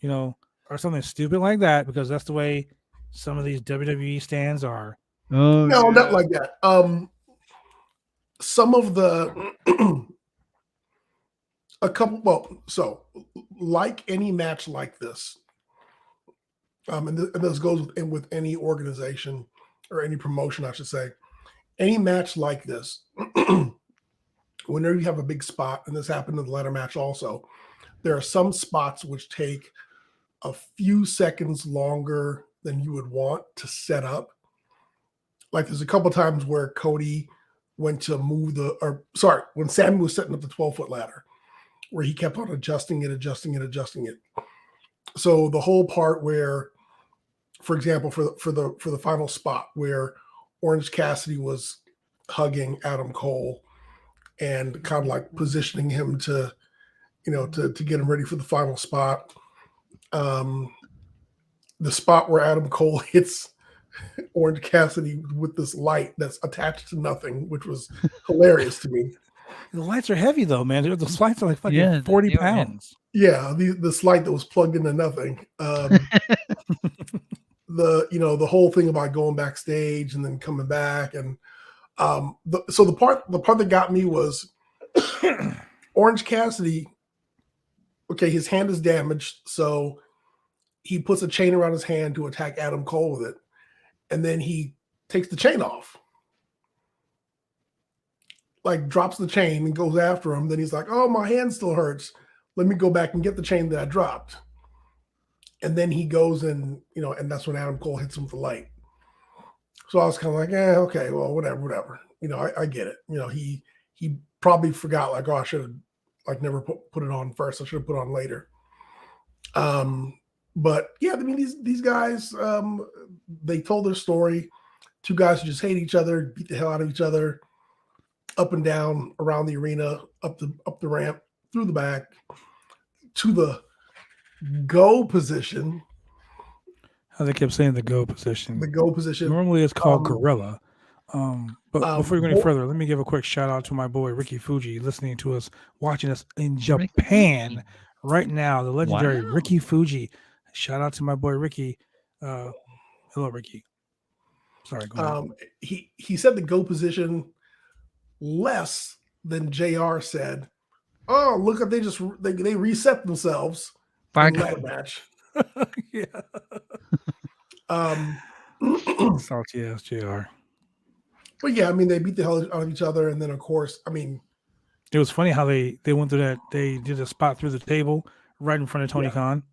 or something stupid like that, because that's the way some of these WWE stands are. Oh, No, yeah. not like that. Some of the like any match like this, and this goes with any organization or any promotion, I should say. Any match like this, whenever you have a big spot, and this happened in the ladder match also, there are some spots which take a few seconds longer than you would want to set up. Like there's a couple times where Cody went to move when Sammy was setting up the 12-foot ladder, where he kept on adjusting it. So the whole part where, for example, for the final spot where Orange Cassidy was hugging Adam Cole and kind of like positioning him to get him ready for the final spot. The spot where Adam Cole hits Orange Cassidy with this light that's attached to nothing, which was hilarious to me. The lights are heavy though, man. Those lights are like fucking Yeah, 40 they were heavy. pounds. Yeah, this light that was plugged into nothing. The whole thing about going backstage and then coming back, and the part that got me was Orange Cassidy. Okay, his hand is damaged, so he puts a chain around his hand to attack Adam Cole with it, and then he takes the chain off, like drops the chain and goes after him. Then he's like, "Oh, my hand still hurts. Let me go back and get the chain that I dropped." And then he goes and that's when Adam Cole hits him with the light. So I was kind of like, okay, well, whatever. I get it. He probably forgot, like, oh, I should have like never put it on first. I should have put it on later. But yeah, I mean, these guys, they told their story. Two guys who just hate each other, beat the hell out of each other, up and down around the arena, up the ramp, through the back, to the go position. How they kept saying the go position. The go position. Normally it's called gorilla. But before we go any further, let me give a quick shout out to my boy Ricky Fuji, listening to us, watching us in Japan right now. The legendary Ricky Fuji. Shout out to my boy Ricky. Hello, Ricky. Sorry. Go ahead. He said the go position less than JR said. Oh, look at they reset themselves in the ladder match. Yeah. Salty ass JR. But yeah, I mean, they beat the hell out of each other, and then of course, I mean, It was funny how they went through that. They did a spot through the table right in front of Tony Khan,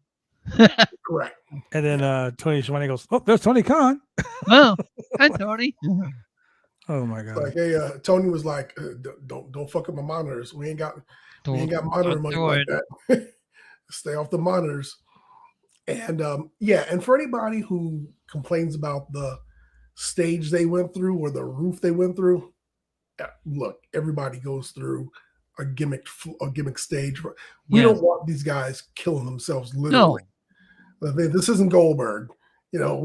correct. and then Tony Schiavone goes, "Oh, there's Tony Khan." Oh, hi, Tony. Oh my god! Like, hey, Tony was like, don't fuck up my monitors. We ain't got monitor money like that. Stay off the monitors. And and for anybody who complains about the stage they went through or the roof they went through, look, everybody goes through a gimmick stage. We don't want these guys killing themselves literally. No. This isn't Goldberg. We don't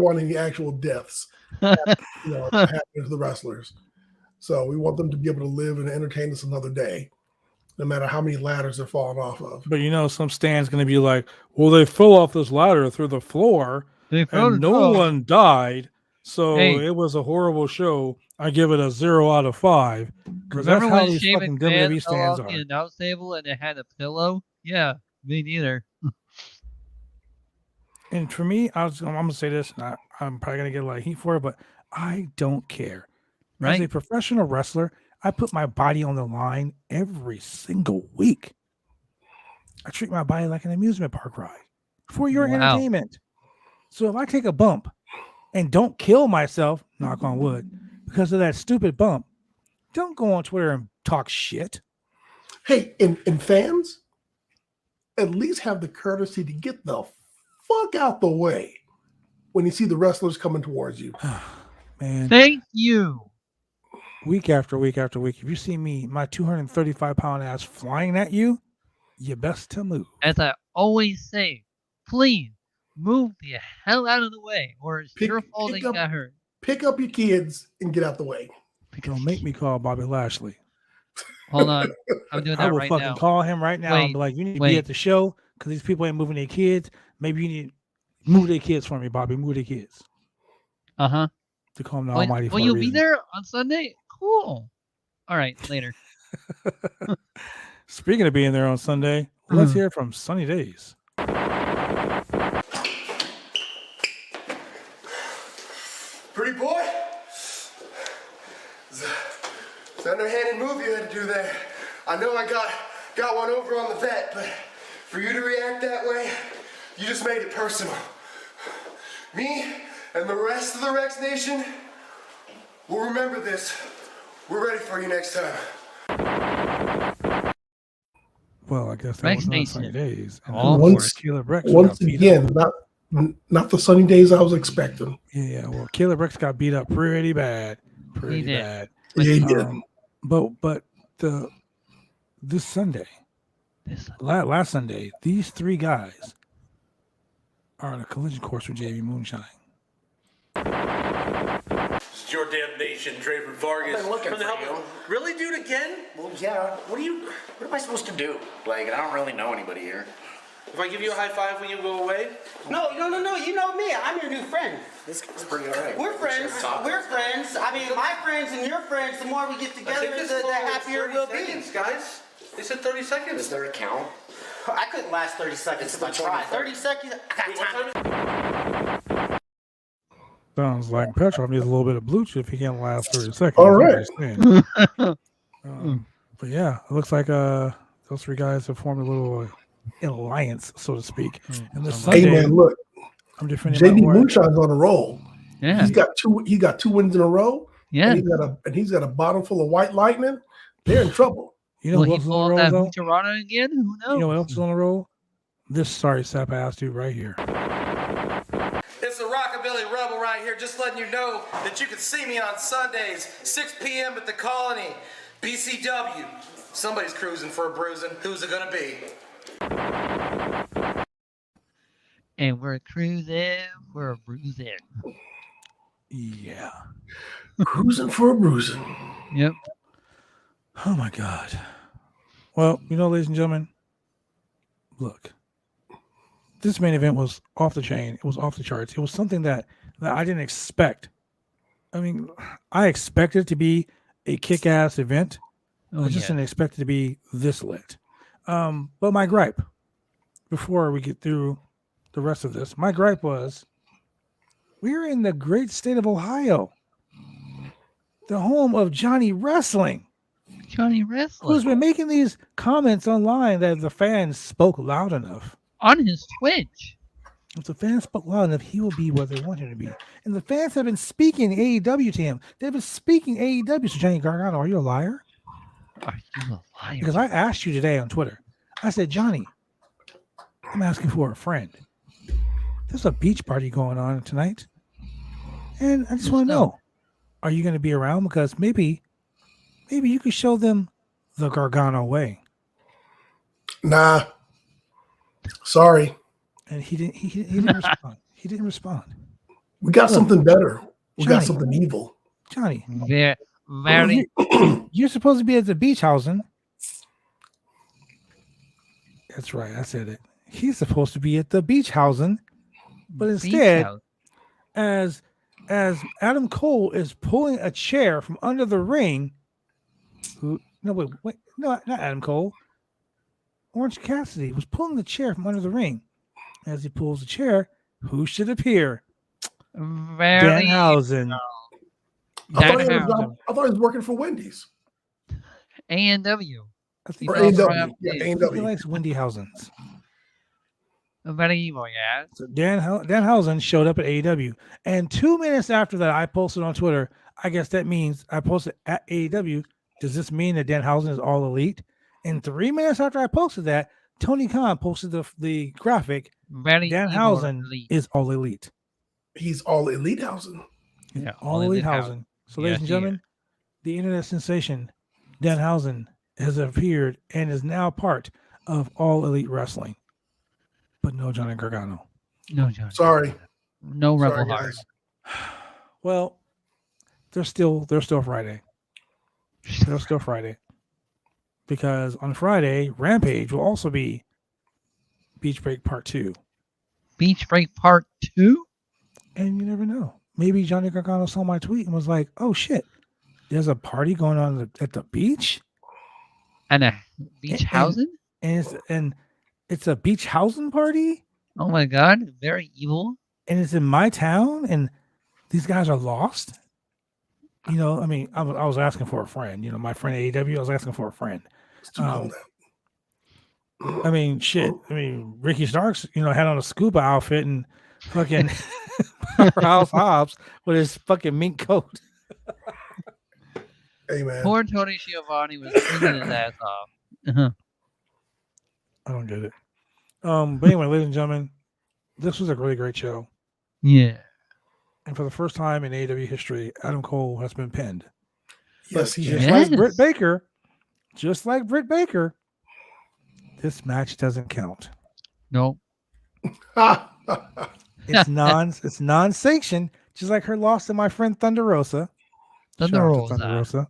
want any actual deaths happening to the wrestlers. So we want them to be able to live and entertain us another day, no matter how many ladders they're falling off of. But some stand's going to be like, well, they fell off this ladder through the floor and no one died. So it was a horrible show. I give it a 0 out of 5. Because that's how these fucking WWE stands are. The announce table and it had a pillow. Yeah, me neither. And for me, I'm going to say this, and I'm probably going to get a lot of heat for it, but I don't care. Right? As a professional wrestler, I put my body on the line every single week. I treat my body like an amusement park ride for your entertainment. So if I take a bump and don't kill myself, knock on wood, because of that stupid bump, don't go on Twitter and talk shit. Hey, and fans, at least have the courtesy to get the fuck out the way when you see the wrestlers coming towards you. Man. Thank you. Week after week after week, if you see me, my 235-pound ass flying at you, you best to move. As I always say, please move the hell out of the way, or it's your fault that you got hurt. Pick up your kids and get out the way. Don't make me call Bobby Lashley. Hold on. I'm doing that right now. I will fucking call him right now and be like, you need to be at the show because these people ain't moving their kids. Maybe you need to move their kids for me, Bobby. Move their kids. Uh-huh. To call him the Almighty. Will you be there on Sunday? Cool. All right, later. Speaking of being there on Sunday, let's hear from Sunny Days. Pretty boy? It's an underhanded move you had to do there. I know I got one over on the vet, but for you to react that way, you just made it personal. Me and the rest of the Rex Nation will remember this. We're ready for you next time. Well, I guess that was not Sunny Days. And once again, not the Sunny Days I was expecting. Yeah, well, Caleb Rex got beat up pretty bad. Pretty bad. Yeah, he did. But this Sunday, last Sunday, these three guys are on a collision course with JV Moonshine. It's your damn nation, Draven Vargas. I've been looking for you. Really, dude, again? Well, yeah. What am I supposed to do? Like, I don't really know anybody here. If I give you a high five when you go away? No. You know me. I'm your new friend. This is pretty all right. We're friends. We're friends. I mean, my friends and your friends, the more we get together, the happier we'll be. Guys, they said 30 seconds. Is there a count? I couldn't last 30 seconds if I tried. 30 seconds? I got time. Sounds like Petrov needs a little bit of blue chip if he can't last 30 seconds. All right. But yeah, it looks like those three guys have formed a little alliance, so to speak. And this Sunday, hey man, look, I'm defending JD Moonshine's on a roll. Yeah, he's got two wins in a row. Yeah, and he's got a bottle full of white lightning. They're in trouble. You know what's on the roll? Toronto again? Who knows? You know what else is on the roll? This sorry sap ass dude right here. It's the Rockabilly Rebel right here, just letting you know that you can see me on Sundays, 6 p.m. at the Colony, BCW. Somebody's cruising for a bruising. Who's it gonna be? And we're cruising for a bruising. Yeah. Cruising for a bruising. Yep. Oh my God. Well, ladies and gentlemen, look, this main event was off the chain. It was off the charts. It was something that I didn't expect. I mean, I expected it to be a kick-ass event. I just didn't expect it to be this lit. But my gripe, before we get through the rest of this. My gripe was, we're in the great state of Ohio, the home of Johnny Wrestling. Johnny Wrestling. Who's been making these comments online that the fans spoke loud enough. On his Twitch. If the fans spoke loud enough, he will be where they want him to be. And the fans have been speaking AEW to him. They've been speaking AEW. So Johnny Gargano, are you a liar? Are you a liar? Because I asked you today on Twitter. I said, Johnny, I'm asking for a friend. There's a beach party going on tonight. And I just want to know, are you going to be around? Because maybe you could show them the Gargano way. Nah. Sorry. And he didn't respond. He didn't respond. We got something better. We Johnny, got something evil. Johnny. Very. You're supposed to be at the beach housing. That's right. I said it. He's supposed to be at the beach housing. But instead, as Adam Cole is pulling a chair from under the ring, not Adam Cole. Orange Cassidy was pulling the chair from under the ring. As he pulls the chair, who should appear? Danhausen. I thought he was working for Wendy's. AEW. Or AEW. Yeah, AEW. He likes Wendy Housens. Very evil, yeah. So Danhausen showed up at AEW. And 2 minutes after that, I posted on Twitter. I guess that means I posted at AEW. Does this mean that Danhausen is all elite? And 3 minutes after I posted that, Tony Khan posted the graphic. Danhausen is all elite. He's all elite housing. Yeah, all elite housing. So, ladies and gentlemen, the internet sensation Danhausen has appeared and is now part of All Elite Wrestling. But no Johnny Gargano. No Johnny. Sorry. No Rebel Heart. Well, they're still Friday. They're still Friday. Because on Friday, Rampage will also be Beach Break Part 2. Beach Break Part 2? And you never know. Maybe Johnny Gargano saw my tweet and was like, oh shit, there's a party going on at the beach? And a beach housing? And it's a beach housing party? Oh my god, very evil. And it's in my town and these guys are lost? You know, I mean, I was asking for a friend. You know, my friend AEW, I was asking for a friend. It's too cold out. I mean, shit. I mean, Ricky Starks, had on a scuba outfit and fucking House Hobbs with his fucking mink coat. Hey, man. Poor Tony Schiavone was freaking his ass off. I don't get it. But anyway, ladies and gentlemen, this was a really great show. Yeah. And for the first time in AEW history, Adam Cole has been pinned. Yes, he is. Just like Brit Baker, this match doesn't count. Nope. It's non-sanctioned, just like her loss to my friend Thunder Rosa. Thunder Rosa.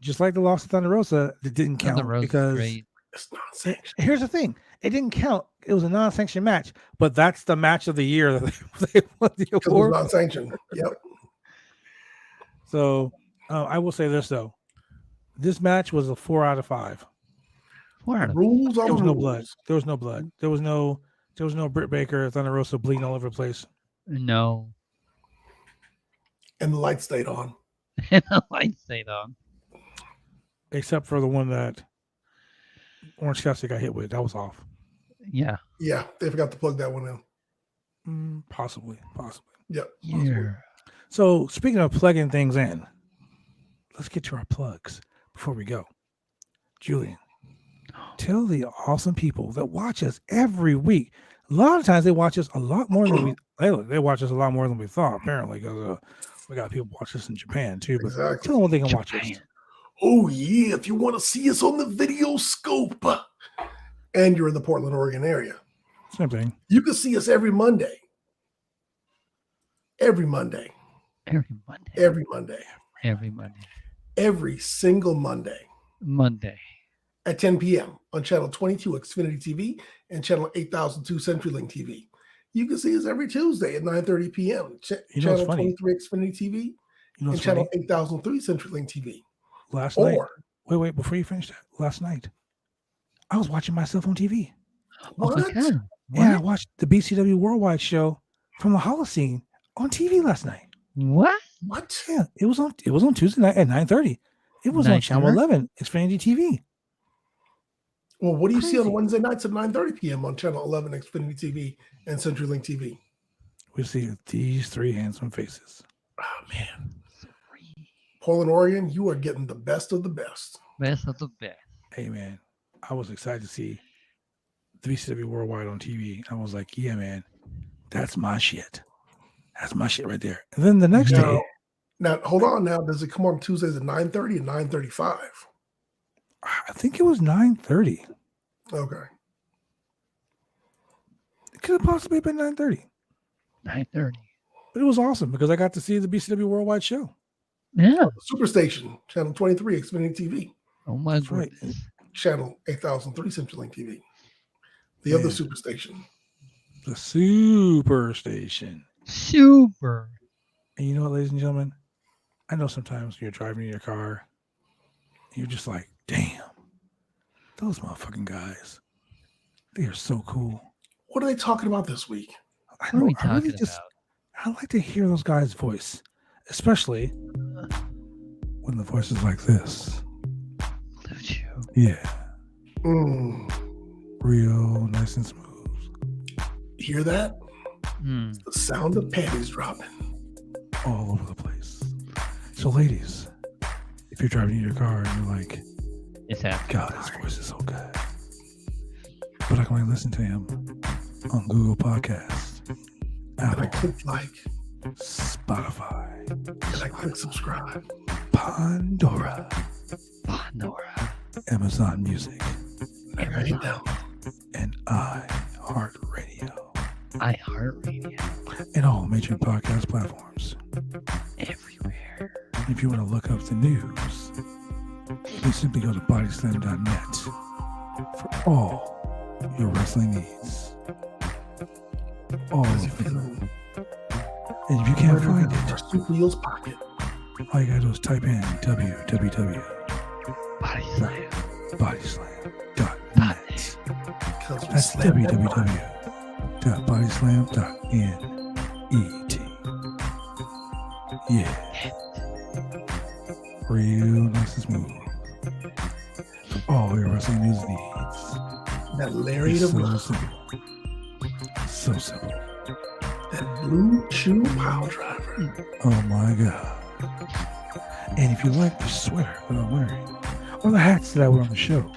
Just like the loss to Thunder Rosa, it didn't count because it's non-sanctioned. Here's the thing: it didn't count. It was a non-sanctioned match, but that's the match of the year that they won the award. It was non-sanctioned. Yep. So I will say this though: this match was a 4 out of 5. Rules on there was rules. no blood. There was no blood. There was no Britt Baker, Thunder Rosa bleeding all over the place. No. And the light stayed on. Except for the one that Orange Cassidy got hit with. That was off. Yeah. Yeah, they forgot to plug that one in. Possibly. Yep. Yeah. So speaking of plugging things in, let's get to our plugs before we go. Julian, tell the awesome people that watch us every week. A lot of times they watch us a lot more than they watch us a lot more than we thought, apparently, because we got people watch us in Japan too. But exactly. Tell them what they can watch us. Oh yeah, if you want to see us on the video scope and you're in the Portland, Oregon area. Same thing. You can see us every Monday. Every single Monday. At 10 p.m. on channel 22 Xfinity TV and channel 8002 CenturyLink TV. You can see us every Tuesday at 9:30 p.m. Channel 23 Xfinity TV and channel 8003 CenturyLink TV. Last night. Wait, before you finish that. Last night, I was watching myself on TV. What? Yeah, I watched the BCW Worldwide show from the Holocene on TV last night. What? What? Yeah, it was on Tuesday night at 9:30. It was on Nice, Channel huh? 11, Xfinity TV. Well, what do you see on Crazy. Wednesday nights at 9:30 p.m. on Channel 11, Xfinity TV, and CenturyLink TV? We see these three handsome faces. Oh, man. Portland, Oregon, you are getting the best of the best. Best of the best. Hey, man, I was excited to see the BCW Worldwide on TV. I was like, yeah, man, that's my shit. That's my shit right there. And then the next day, Now, hold on. Now, does it come on Tuesdays at 9:30 and 9:35? I think it was 9:30. Okay. It could have possibly been 9:30. 9:30. But it was awesome because I got to see the BCW Worldwide show. Yeah. Superstation, Channel 23, Xfinity TV. Oh my That's right. goodness. Channel 8003, CenturyLink TV. The other Superstation. The Superstation. Super. And you know what, ladies and gentlemen? I know sometimes you're driving in your car and you're just like, damn, those motherfucking guys, they are so cool. What are they talking about this week? I What are know. we I really talking just, about? I like to hear those guys' voice, especially when the voice is like this. Lucio. Yeah, Mm. real nice and smooth. Hear that? Hmm. The sound of panties dropping. All over the place. So, ladies, if you're driving in your car and you're like, It's happening. God, his voice is so good, but I can only listen to him on Google Podcasts, And I Apple, click like, Spotify, and I click subscribe. Pandora, Pandora. Amazon Music, I write it down. and iHeartRadio, iHeartRadio. and all major podcast platforms. Everywhere. If you want to look up the news, you simply go to bodyslam.net for all your wrestling needs. All As you of them. feel And if you can't murder find in it, our Super Wheels pocket. all you gotta do is type in www.bodyslam.net. Because we That's slam that body. www.bodyslam.net. Yeah. Real nice and smooth. For all your wrestling news needs. That lariat It's of so love. simple. So simple. That blue chew pile driver. Oh my God. And if you like the sweater that I'm wearing, or the hats that I wear on the show,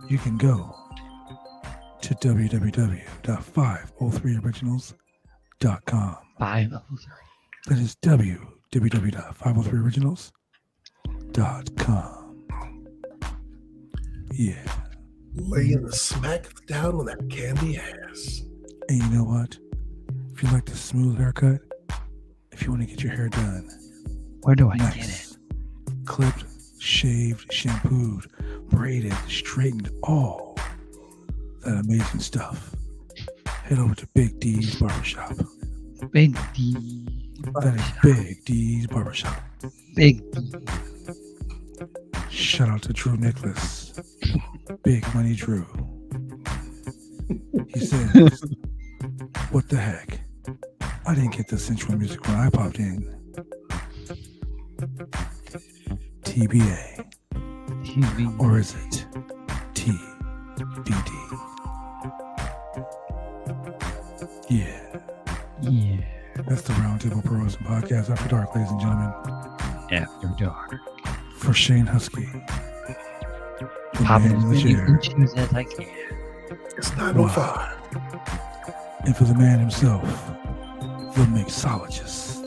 you can go to www.503originals.com. 503. That is www.503originals.com. Yeah. Laying the smack down on that candy ass. And you know what? If you like the smooth haircut, if you want to get your hair done, Where do I get it? nice, clipped, shaved, shampooed, braided, straightened, all that amazing stuff, head over to Big D's Barbershop. Big D. That is Big D's Barbershop. Big D. Shout out to Drew Nicholas. Big Money Drew. He says, what the heck? I didn't get the sensual music when I popped in. TBA. TV. Or is it TBD? Yeah. Yeah. That's the Roundtable Pro Wrestling Podcast After Dark, ladies and gentlemen. After dark. For Shane Husky. The Pop man as in the many chair. Uchis as I can. It's 9:05. And for the man himself, the mixologist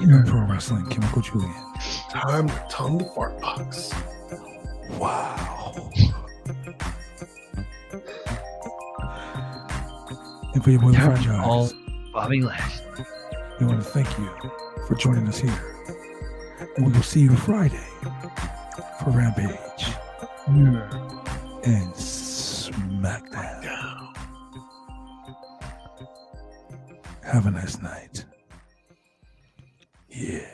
in pro wrestling, Chemical Julian. Time to tongue the fart box. Wow. And for your boy, the All franchise, Bobby Lashley. we want to thank you for joining us here. And we will see you Friday for Rampage and SmackDown. Have a nice night. Yeah.